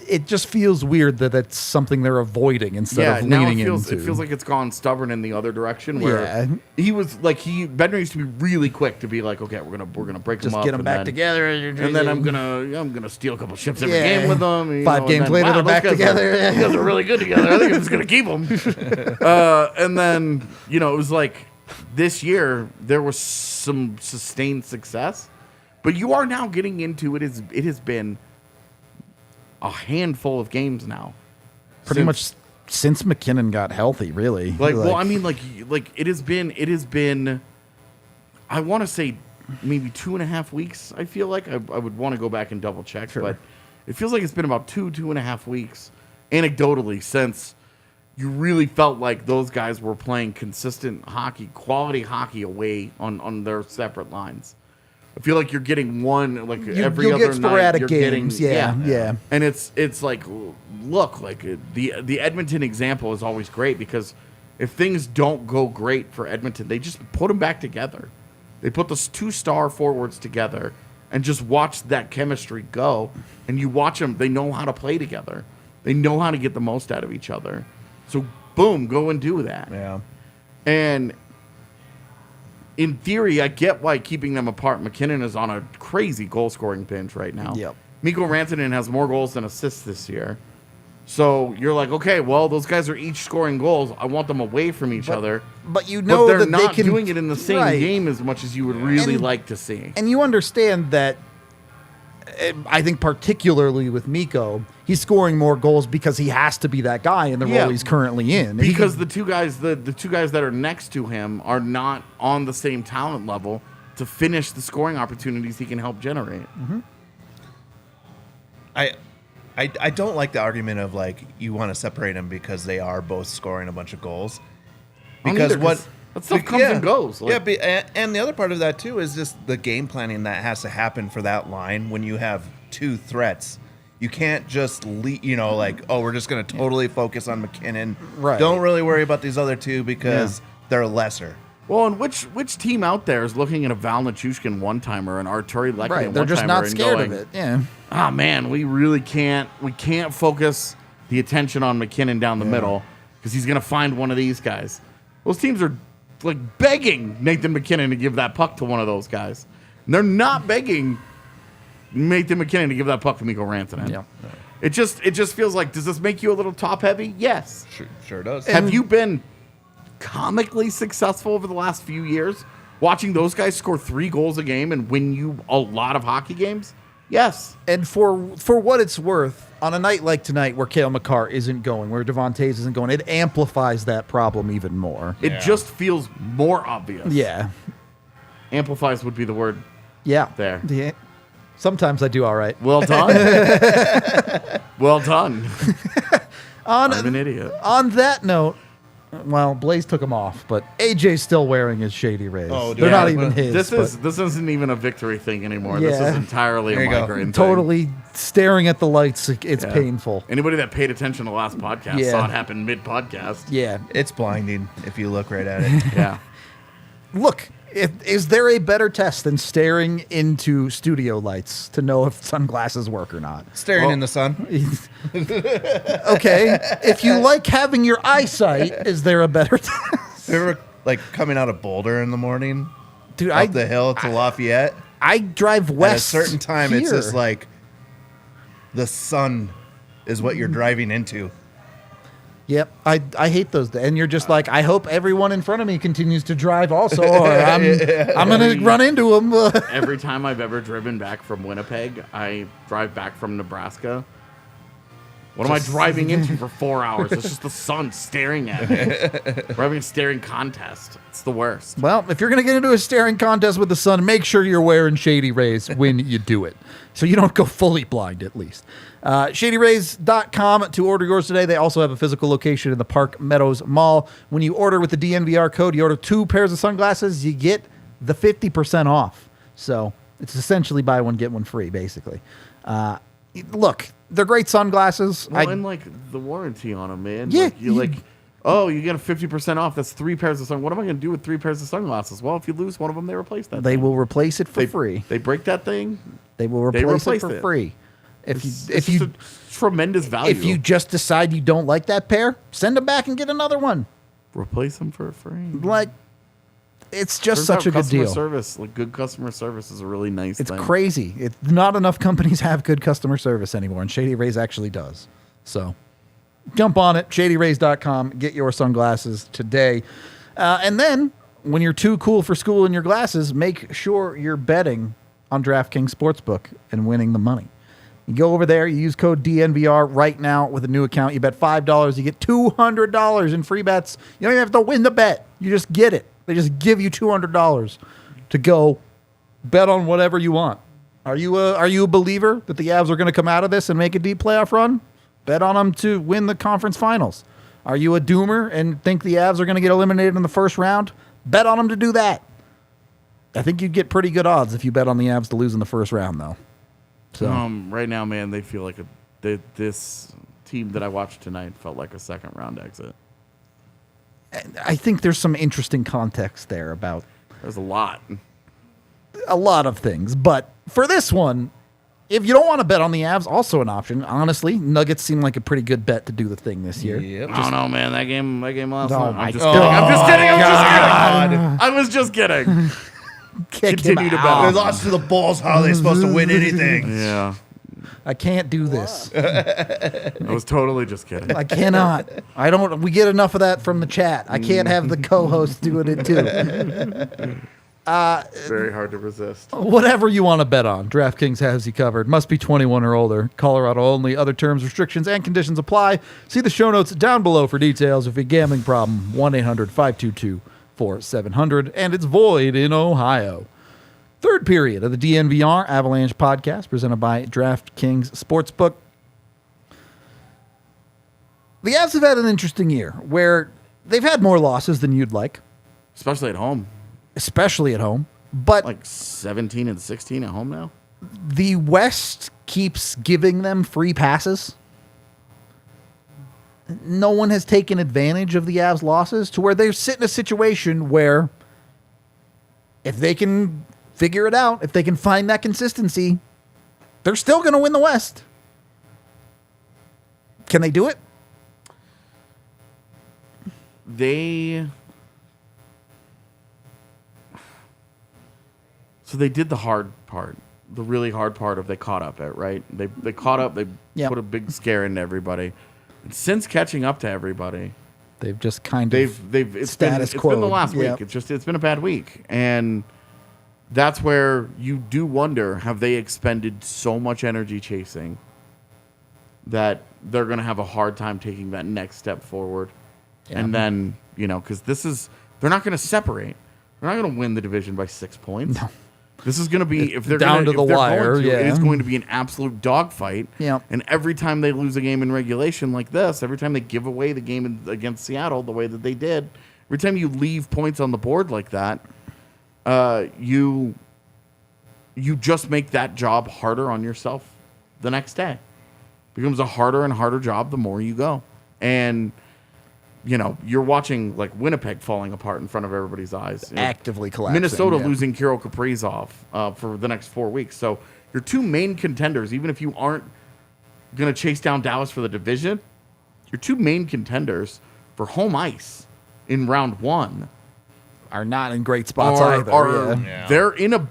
[SPEAKER 1] It just feels weird that that's something they're avoiding instead of
[SPEAKER 2] now
[SPEAKER 1] leaning
[SPEAKER 2] it feels,
[SPEAKER 1] into.
[SPEAKER 2] It feels like it's gone stubborn in the other direction. Where
[SPEAKER 1] Yeah.
[SPEAKER 2] he was like Bednar used to be really quick to be like, okay, we're gonna break
[SPEAKER 1] just
[SPEAKER 2] them up,
[SPEAKER 1] get them
[SPEAKER 2] and
[SPEAKER 1] back
[SPEAKER 2] then,
[SPEAKER 1] together,
[SPEAKER 2] and then I'm gonna steal a couple ships every
[SPEAKER 1] Yeah.
[SPEAKER 2] game with them. You
[SPEAKER 1] 5
[SPEAKER 2] know,
[SPEAKER 1] games
[SPEAKER 2] and then,
[SPEAKER 1] later,
[SPEAKER 2] wow,
[SPEAKER 1] they're
[SPEAKER 2] those
[SPEAKER 1] back
[SPEAKER 2] guys
[SPEAKER 1] together.
[SPEAKER 2] Those guys are really good together. I think I'm just gonna keep them. And then it was like this year there was some sustained success, but you are now getting into it. It has been a handful of games now.
[SPEAKER 1] Pretty much since MacKinnon got healthy, really.
[SPEAKER 2] Well, I mean, like it has been. I want to say maybe 2.5 weeks. I feel like I would want to go back and double check, but it feels like it's been about 2.5 weeks, anecdotally, since you really felt like those guys were playing consistent hockey, quality hockey away on their separate lines. I feel like you're getting one every
[SPEAKER 1] you'll
[SPEAKER 2] other
[SPEAKER 1] get sporadic
[SPEAKER 2] night. You're
[SPEAKER 1] games,
[SPEAKER 2] getting,
[SPEAKER 1] yeah.
[SPEAKER 2] And it's like, look, like the Edmonton example is always great because if things don't go great for Edmonton, they just put them back together. They put those 2-star forwards together and just watch that chemistry go. And you watch them; they know how to play together. They know how to get the most out of each other. So, boom, go and do that.
[SPEAKER 3] Yeah.
[SPEAKER 2] And in theory, I get why keeping them apart. MacKinnon is on a crazy goal-scoring binge right now.
[SPEAKER 1] Yep.
[SPEAKER 2] Mikko Rantanen has more goals than assists this year. So you're like, okay, well, those guys are each scoring goals. I want them away from each other.
[SPEAKER 1] But you know
[SPEAKER 2] they're
[SPEAKER 1] that
[SPEAKER 2] not
[SPEAKER 1] they can
[SPEAKER 2] doing it in the same
[SPEAKER 1] right.
[SPEAKER 2] game as much as you would really
[SPEAKER 1] And-
[SPEAKER 2] like to see.
[SPEAKER 1] And you understand that, I think particularly with Mikko, he's scoring more goals because he has to be that guy in the role he's currently in.
[SPEAKER 2] Because the two guys that are next to him are not on the same talent level to finish the scoring opportunities he can help generate.
[SPEAKER 1] Mm-hmm.
[SPEAKER 3] I don't like the argument of like you want to separate them because they are both scoring a bunch of goals. Because
[SPEAKER 2] either, 'cause that stuff comes and goes. Like,
[SPEAKER 3] and the other part of that too is just the game planning that has to happen for that line when you have two threats. You can't just we're just going to totally focus on MacKinnon.
[SPEAKER 1] Right.
[SPEAKER 3] Don't really worry about these other two because they're lesser.
[SPEAKER 2] well, and which team out there is looking at a Val Nichushkin one-timer and Arturi Lehkonen
[SPEAKER 1] right, they're just
[SPEAKER 2] one-timer
[SPEAKER 1] not
[SPEAKER 2] and
[SPEAKER 1] scared
[SPEAKER 2] going,
[SPEAKER 1] of it. Yeah.
[SPEAKER 2] ah, man, we really can't focus the attention on MacKinnon down the middle because he's going to find one of these guys. Those teams are like begging Nathan MacKinnon to give that puck to one of those guys. And they're not begging Nathan MacKinnon to give that puck to Mikko Rantanen.
[SPEAKER 1] Yeah.
[SPEAKER 2] It just feels like, does this make you a little top heavy? Yes.
[SPEAKER 3] Sure does.
[SPEAKER 2] Have you been comically successful over the last few years watching those guys score 3 goals a game and win you a lot of hockey games? Yes.
[SPEAKER 1] And for what it's worth, on a night like tonight where Cale Makar isn't going, where Devon Toews isn't going, it amplifies that problem even more.
[SPEAKER 2] It just feels more obvious.
[SPEAKER 1] Yeah.
[SPEAKER 2] Amplifies would be the word
[SPEAKER 1] Yeah.
[SPEAKER 2] there.
[SPEAKER 1] Yeah. Sometimes I do all right.
[SPEAKER 2] Well done. Well done. I'm an idiot.
[SPEAKER 1] On that note, well, Blaze took him off, but AJ's still wearing his Shady Rays.
[SPEAKER 3] Oh,
[SPEAKER 1] They're
[SPEAKER 3] yeah,
[SPEAKER 1] not even his.
[SPEAKER 2] This isn't even a victory thing anymore. This
[SPEAKER 1] Yeah.
[SPEAKER 2] is entirely
[SPEAKER 3] There
[SPEAKER 2] a
[SPEAKER 3] you go.
[SPEAKER 2] migraine thing.
[SPEAKER 1] Totally staring at the lights. It's
[SPEAKER 2] Yeah.
[SPEAKER 1] painful.
[SPEAKER 2] Anybody that paid attention to the last podcast
[SPEAKER 1] Yeah.
[SPEAKER 2] saw it happen mid-podcast.
[SPEAKER 1] Yeah.
[SPEAKER 3] It's blinding if you look right at it.
[SPEAKER 2] Yeah.
[SPEAKER 1] Look, is there a better test than staring into studio lights to know if sunglasses work or not?
[SPEAKER 3] Staring in the sun.
[SPEAKER 1] Okay. If you like having your eyesight, is there a better test?
[SPEAKER 3] You ever like coming out of Boulder in the morning,
[SPEAKER 1] Dude,
[SPEAKER 3] up the hill to Lafayette?
[SPEAKER 1] I drive
[SPEAKER 3] At a
[SPEAKER 1] west.
[SPEAKER 3] certain time, it's
[SPEAKER 1] here.
[SPEAKER 3] just like the sun is what you're driving into.
[SPEAKER 1] Yep, I hate those. And you're just like, I hope everyone in front of me continues to drive also, or I'm going to run into them.
[SPEAKER 2] Every time I've ever driven back from Winnipeg, I drive back from Nebraska. What am I driving into for 4 hours? It's just the sun staring at me. We're having a staring contest. It's the worst.
[SPEAKER 1] Well, if you're going to get into a staring contest with the sun, make sure you're wearing Shady Rays when you do it, so you don't go fully blind at least. ShadyRays.com to order yours today. They also have a physical location in the Park Meadows Mall. When you order with the DNVR code, you order 2 pairs of sunglasses, you get the 50% off. So it's essentially buy one, get one free, basically. Look, they're great sunglasses.
[SPEAKER 2] Well, and like the warranty on them, man.
[SPEAKER 1] Yeah,
[SPEAKER 2] Like, you get a 50% off. That's 3 pairs of sunglasses. What am I going to do with 3 pairs of sunglasses? Well, if you lose one of them, they replace that.
[SPEAKER 1] They will replace it for free.
[SPEAKER 2] They break that thing.
[SPEAKER 1] They will replace it for free.
[SPEAKER 2] If you tremendous value.
[SPEAKER 1] If you just decide you don't like that pair, send them back and get another one.
[SPEAKER 2] Replace them for free.
[SPEAKER 1] Like, it's just
[SPEAKER 2] Turns
[SPEAKER 1] such
[SPEAKER 2] out
[SPEAKER 1] a good
[SPEAKER 2] customer
[SPEAKER 1] deal.
[SPEAKER 2] Service, like good customer service, is a really nice
[SPEAKER 1] It's
[SPEAKER 2] thing.
[SPEAKER 1] crazy. Not enough companies have good customer service anymore, and Shady Rays actually does. So jump on it, shadyrays.com. Get your sunglasses today. And then, when you're too cool for school in your glasses, make sure you're betting on DraftKings Sportsbook and winning the money. You go over there, you use code DNVR right now with a new account. You bet $5, you get $200 in free bets. You don't even have to win the bet. You just get it. They just give you $200 to go bet on whatever you want. Are you a believer that the Avs are going to come out of this and make a deep playoff run? Bet on them to win the conference finals. Are you a doomer and think the Avs are going to get eliminated in the first round? Bet on them to do that. I think you'd get pretty good odds if you bet on the Avs to lose in the first round, though. So
[SPEAKER 2] Right now, man, they feel like this team that I watched tonight felt like a second round exit.
[SPEAKER 1] I think there's some interesting context there about
[SPEAKER 2] There's a lot.
[SPEAKER 1] of things. But for this one, if you don't want to bet on the Avs, also an option. Honestly, Nuggets seem like a pretty good bet to do the thing this year.
[SPEAKER 3] Yep.
[SPEAKER 2] I don't know, man. That game last
[SPEAKER 1] Oh
[SPEAKER 2] night.
[SPEAKER 1] my
[SPEAKER 2] I'm just kidding. I was just kidding.
[SPEAKER 1] Kick
[SPEAKER 2] Continue
[SPEAKER 1] him
[SPEAKER 2] to bet
[SPEAKER 1] out.
[SPEAKER 3] They lost to the Bulls. How are they supposed to win anything?
[SPEAKER 2] Yeah.
[SPEAKER 1] I can't do this.
[SPEAKER 2] I was totally just kidding.
[SPEAKER 1] I cannot. We get enough of that from the chat. I can't have the co-host doing it too.
[SPEAKER 2] Very hard to resist.
[SPEAKER 1] Whatever you want to bet on, DraftKings has you covered. Must be 21 or older. Colorado only. Other terms, restrictions, and conditions apply. See the show notes down below for details. If you have a gambling problem, 1-800-522-4700. And it's void in Ohio. Third period of the DNVR Avalanche Podcast, presented by DraftKings Sportsbook. The Avs have had an interesting year where they've had more losses than you'd like,
[SPEAKER 2] Especially at home.
[SPEAKER 1] especially at home. But
[SPEAKER 2] Like 17 and 16 at home now.
[SPEAKER 1] the West keeps giving them free passes. No one has taken advantage of the Avs' losses to where they sit in a situation where if they can figure it out, if they can find that consistency, they're still going to win the West. Can they do it?
[SPEAKER 2] So they did the hard part, the really hard part of they caught up at, right? They caught up, they
[SPEAKER 1] Yep.
[SPEAKER 2] put a big scare into everybody. And since catching up to everybody,
[SPEAKER 1] They've just kind of
[SPEAKER 2] it's
[SPEAKER 1] status
[SPEAKER 2] been,
[SPEAKER 1] quo.
[SPEAKER 2] It's been the last
[SPEAKER 1] Yep.
[SPEAKER 2] week. It's been a bad week. And that's where you do wonder, have they expended so much energy chasing that they're going to have a hard time taking that next step forward?
[SPEAKER 1] Yeah.
[SPEAKER 2] And then, because they're not going to separate. They're not going to win the division by 6 points.
[SPEAKER 1] No.
[SPEAKER 2] This is going to be, if they're
[SPEAKER 1] Down
[SPEAKER 2] gonna,
[SPEAKER 1] to the
[SPEAKER 2] if they're
[SPEAKER 1] wire,
[SPEAKER 2] going to,
[SPEAKER 1] yeah.
[SPEAKER 2] it is going to be an absolute dogfight.
[SPEAKER 1] Yep.
[SPEAKER 2] And every time they lose a game in regulation like this, every time they give away the game against Seattle the way that they did, every time you leave points on the board like that, you just make that job harder on yourself the next day. It becomes a harder and harder job the more you go. And, you're watching like Winnipeg falling apart in front of everybody's eyes.
[SPEAKER 1] actively collapsing.
[SPEAKER 2] Minnesota
[SPEAKER 1] yeah.
[SPEAKER 2] losing Kirill Kaprizov for the next 4 weeks. So your two main contenders, even if you aren't going to chase down Dallas for the division, your two main contenders for home ice in round one
[SPEAKER 1] Are not in great spots either. Yeah.
[SPEAKER 2] they're in a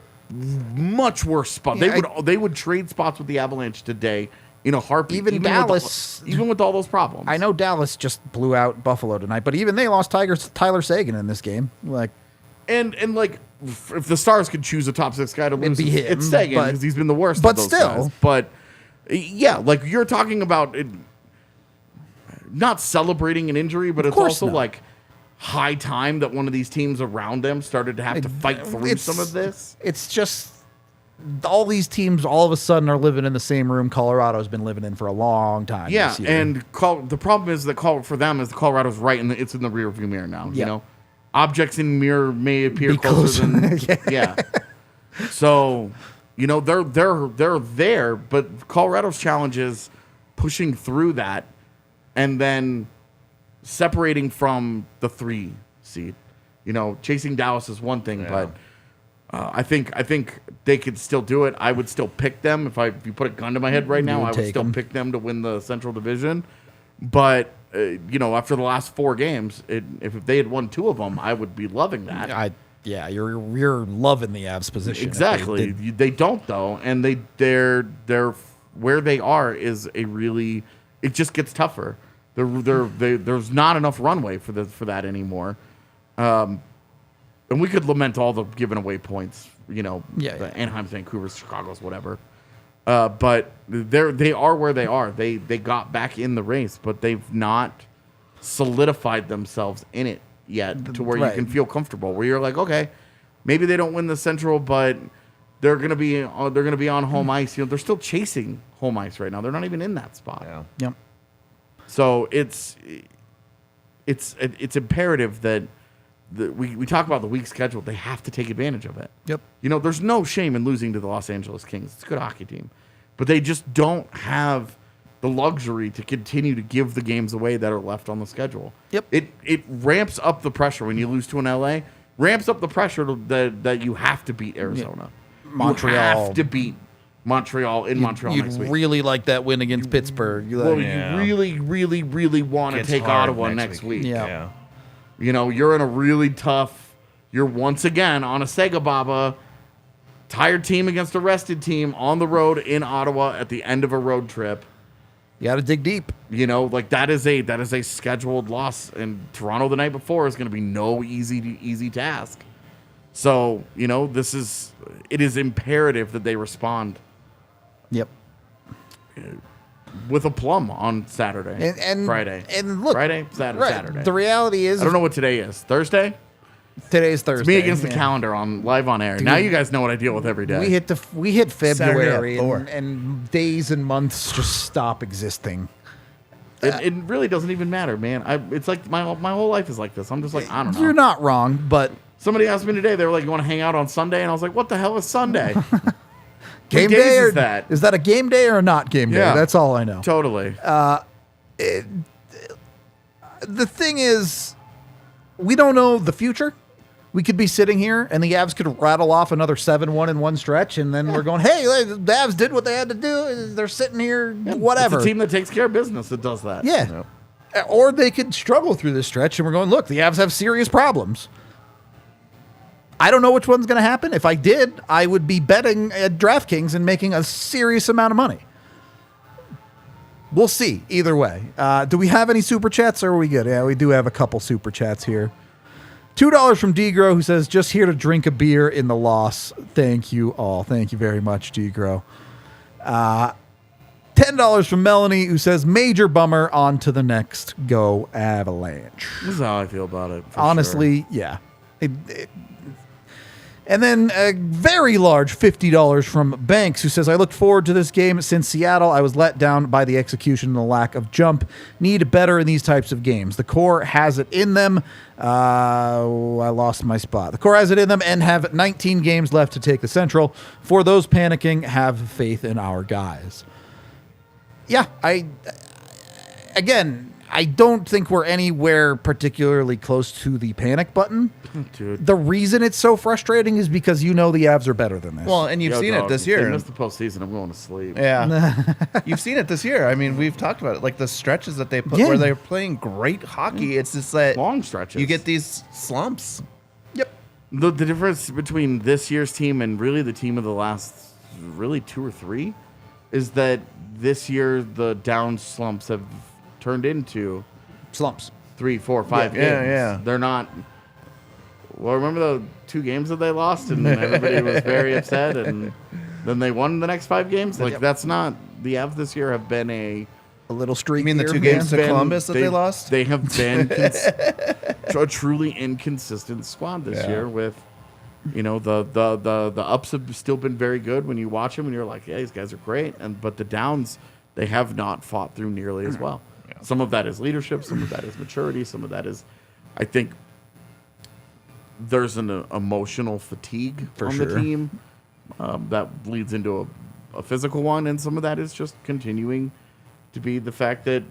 [SPEAKER 2] much worse spot.
[SPEAKER 1] Yeah,
[SPEAKER 2] They would trade spots with the Avalanche today in a heartbeat.
[SPEAKER 1] Even Dallas-
[SPEAKER 2] even with all those problems.
[SPEAKER 1] I know Dallas just blew out Buffalo tonight, but even they lost Tyler Seguin in this game. Like,
[SPEAKER 2] And like, if the Stars could choose a top 6 guy to lose,
[SPEAKER 1] be him,
[SPEAKER 2] it's Sagan
[SPEAKER 1] but-
[SPEAKER 2] because he's been the worst.
[SPEAKER 1] but
[SPEAKER 2] of those
[SPEAKER 1] still.
[SPEAKER 2] guys. But yeah, like you're talking about, not celebrating an injury, but it's
[SPEAKER 1] course
[SPEAKER 2] also
[SPEAKER 1] not.
[SPEAKER 2] like high time that one of these teams around them started to have to fight through some of this.
[SPEAKER 1] It's just all these teams all of a sudden are living in the same room Colorado's been living in for a long time.
[SPEAKER 2] Yeah,
[SPEAKER 1] this year.
[SPEAKER 2] and the problem is that for them is Colorado's right, and it's in the rear view mirror now.
[SPEAKER 1] Yeah.
[SPEAKER 2] You know, objects in mirror may appear
[SPEAKER 1] Be
[SPEAKER 2] closer than
[SPEAKER 1] closer.
[SPEAKER 2] yeah. So, you know, they're there, but Colorado's challenge is pushing through that, and then separating from the 3 seed. You know, chasing Dallas is one thing, but I think they could still do it. I would still pick them if you put a gun to my head right now. I would
[SPEAKER 1] take
[SPEAKER 2] still
[SPEAKER 1] them.
[SPEAKER 2] pick them to win the Central Division. But you know, after the last 4 games, if they had won 2 of them, I would be loving that.
[SPEAKER 1] You're loving the Avs position.
[SPEAKER 2] Exactly. They don't though, and they're where they are is it just gets tougher. There's not enough runway for that anymore. And we could lament all the giving away points, you know, the Anaheim's, Vancouver's, Chicago's, whatever. But they are where they are. They got back in the race, but they've not solidified themselves in it yet to where you can feel comfortable. Where you're like, okay, maybe they don't win the Central, but they're gonna be on home ice. You know, they're still chasing home ice right now. They're not even in that spot.
[SPEAKER 3] Yeah.
[SPEAKER 1] Yep.
[SPEAKER 2] So it's imperative that we talk about the weak schedule. They have to take advantage of it.
[SPEAKER 1] Yep.
[SPEAKER 2] You know, there's no shame in losing to the Los Angeles Kings. It's a good hockey team, but they just don't have the luxury to continue to give the games away that are left on the schedule.
[SPEAKER 1] Yep.
[SPEAKER 2] It ramps up the pressure when you lose to an LA. Ramps up the pressure that you have to beat Arizona.
[SPEAKER 1] Montreal.
[SPEAKER 2] You have to beat Montreal in Montreal next week.
[SPEAKER 1] You'd really like that win against Pittsburgh. You
[SPEAKER 2] really, really want to
[SPEAKER 3] Gets
[SPEAKER 2] take
[SPEAKER 3] hard
[SPEAKER 2] Ottawa next week.
[SPEAKER 1] Yeah.
[SPEAKER 2] You know, you're in a really tough. You're once again on a Sega Baba, tired team against a rested team on the road in Ottawa at the end of a road trip.
[SPEAKER 1] You got to dig deep.
[SPEAKER 2] You know, like that is a scheduled loss, and Toronto the night before is going to be no easy task. So you know, it is imperative that they respond.
[SPEAKER 1] Yep.
[SPEAKER 2] With a plum on Saturday
[SPEAKER 1] And
[SPEAKER 2] Friday.
[SPEAKER 1] And look,
[SPEAKER 2] Friday, Saturday.
[SPEAKER 1] The reality is,
[SPEAKER 2] I don't know what today is. Thursday?
[SPEAKER 1] today's Thursday.
[SPEAKER 2] It's me against the calendar live on air. Now you guys know what I deal with every day.
[SPEAKER 1] We hit February,
[SPEAKER 3] Saturday at 4.
[SPEAKER 1] and days and months just stop existing.
[SPEAKER 2] It really doesn't even matter, man. It's like my whole life is like this. I'm just like, I don't know.
[SPEAKER 1] You're not wrong, but
[SPEAKER 2] Somebody asked me today, they were like, you want to hang out on Sunday? And I was like, what the hell is Sunday?
[SPEAKER 1] game
[SPEAKER 2] days
[SPEAKER 1] day
[SPEAKER 2] is
[SPEAKER 1] or
[SPEAKER 2] that?
[SPEAKER 1] Is that a game day or not game day?
[SPEAKER 2] Yeah.
[SPEAKER 1] That's all I know.
[SPEAKER 2] Totally.
[SPEAKER 1] The thing is, we don't know the future. We could be sitting here, and the Avs could rattle off another 7-1 in one stretch, and then we're going, hey, the Avs did what they had to do. They're sitting here, whatever.
[SPEAKER 2] It's a team that takes care of business that does that.
[SPEAKER 1] Yeah. Or they could struggle through this stretch, and we're going, look, the Avs have serious problems. I don't know which one's going to happen. If I did, I would be betting at DraftKings and making a serious amount of money. We'll see. Either way. Do we have any super chats, or are we good? Yeah, we do have a couple super chats here. $2 from Degro, who says, just here to drink a beer in the loss. Thank you all. Thank you very much, Degro. $10 from Melanie, who says, major bummer, on to the next. Go Avalanche.
[SPEAKER 2] This is how I feel about it.
[SPEAKER 1] Honestly, yeah. And then a very large $50 from Banks, who says, I looked forward to this game since Seattle. I was let down by the execution and the lack of jump. Need better in these types of games. The core has it in them. I lost my spot. The core has it in them and have 19 games left to take the Central. For those panicking, have faith in our guys. Yeah, I don't think we're anywhere particularly close to the panic button.
[SPEAKER 2] Dude.
[SPEAKER 1] The reason it's so frustrating is because the Avs are better than this.
[SPEAKER 3] Well, and you've seen it this
[SPEAKER 2] They
[SPEAKER 3] year.
[SPEAKER 2] missed the postseason. I'm going to sleep.
[SPEAKER 3] Yeah. You've seen it this year. I mean, we've talked about it. Like the stretches that they put
[SPEAKER 1] Yeah.
[SPEAKER 3] where they're playing great hockey. It's just that
[SPEAKER 2] Long stretches.
[SPEAKER 3] you get these slumps.
[SPEAKER 1] Yep.
[SPEAKER 2] The difference between this year's team and really the team of the last really 2 or 3 is that this year the down slumps have turned into
[SPEAKER 1] Slumps.
[SPEAKER 2] 3, 4, 5 games.
[SPEAKER 3] Yeah.
[SPEAKER 2] They're not. Well, remember the 2 games that they lost and everybody was very upset, and then they won the next 5 games. Like that's not the Avs this year have been a
[SPEAKER 1] A little streak.
[SPEAKER 3] You mean the
[SPEAKER 1] here,
[SPEAKER 3] 2 games
[SPEAKER 1] man?
[SPEAKER 3] to Columbus that they lost?
[SPEAKER 2] They have been a truly inconsistent squad this year. With the ups have still been very good when you watch them and you're like, yeah, these guys are great, but the downs they have not fought through nearly as well. Yeah. Some of that is leadership, some of that is maturity, some of that is, I think, there's an emotional fatigue on the team that leads into a physical one, and some of that is just continuing to be the fact that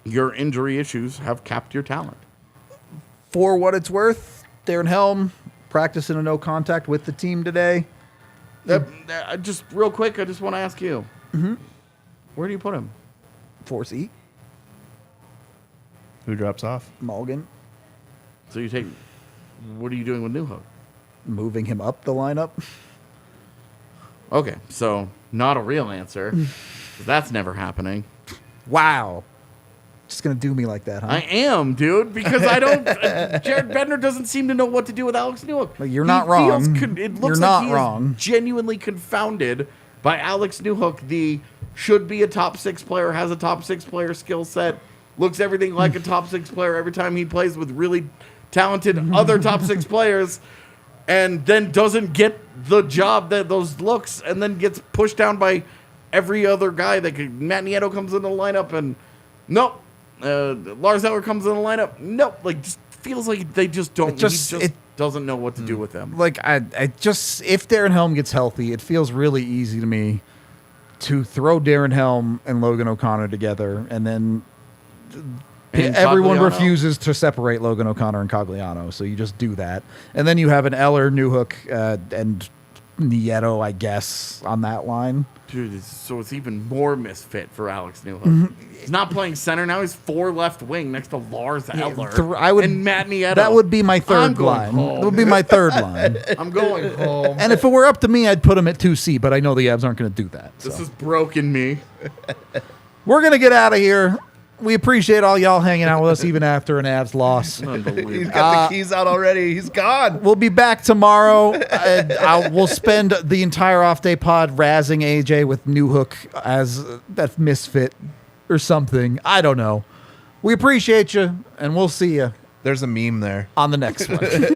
[SPEAKER 2] your injury issues have capped your talent.
[SPEAKER 1] For what it's worth, Darren Helm practicing a no contact with the team today.
[SPEAKER 2] Just real quick, I just want to ask you, where do you put him?
[SPEAKER 1] 4C,
[SPEAKER 3] Who drops off?
[SPEAKER 1] Mulligan,
[SPEAKER 2] So you take, what are you doing with Newhook?
[SPEAKER 1] moving him up the lineup.
[SPEAKER 2] Okay, so not a real answer. 'Cause that's never happening.
[SPEAKER 1] Wow. Just going to do me like that, huh?
[SPEAKER 2] I am, dude, because I don't. Jared Bednar doesn't seem to know what to do with Alex Newhook.
[SPEAKER 1] Well, you're not wrong.
[SPEAKER 2] It looks
[SPEAKER 1] You're
[SPEAKER 2] like
[SPEAKER 1] not
[SPEAKER 2] he
[SPEAKER 1] wrong.
[SPEAKER 2] is genuinely confounded by Alex Newhook, the should be a top 6 player, has a top 6 player skill set, looks everything like a top 6 player every time he plays with really talented other top 6 players, and then doesn't get the job that those looks, and then gets pushed down by every other guy. Matt Nieto comes in the lineup, and nope. Lars Eller comes in the lineup. Nope. Just feels like they just don't. He just doesn't know what to do with them.
[SPEAKER 1] Like, I just, if Darren Helm gets healthy, it feels really easy to me to throw Darren Helm and Logan O'Connor together, and then everyone
[SPEAKER 2] Cogliano.
[SPEAKER 1] refuses to separate Logan O'Connor and Cogliano, so you just do that. And then you have an Eller, Newhook, and Nieto, I guess, on that line.
[SPEAKER 2] Dude, so it's even more misfit for Alex Newhook. He's not playing center now. He's 4 left wing next to Lars Eller and Matt Nieto.
[SPEAKER 1] That would be my
[SPEAKER 2] I'm
[SPEAKER 1] third
[SPEAKER 2] going
[SPEAKER 1] line.
[SPEAKER 2] home.
[SPEAKER 1] That would be my third line.
[SPEAKER 2] I'm going home.
[SPEAKER 1] And if it were up to me, I'd put him at 2C, but I know the Avs aren't going to do that.
[SPEAKER 2] This
[SPEAKER 1] so.
[SPEAKER 2] has broken me.
[SPEAKER 1] We're going to get out of here. We appreciate all y'all hanging out with us even after an Avs loss.
[SPEAKER 3] He's
[SPEAKER 2] Unbelievable.
[SPEAKER 3] got the keys out already. He's gone.
[SPEAKER 1] We'll be back tomorrow. We'll spend the entire off-day pod razzing AJ with Newhook as that misfit or something. I don't know. We appreciate you, and we'll see you
[SPEAKER 3] There's a meme there.
[SPEAKER 1] on the next one.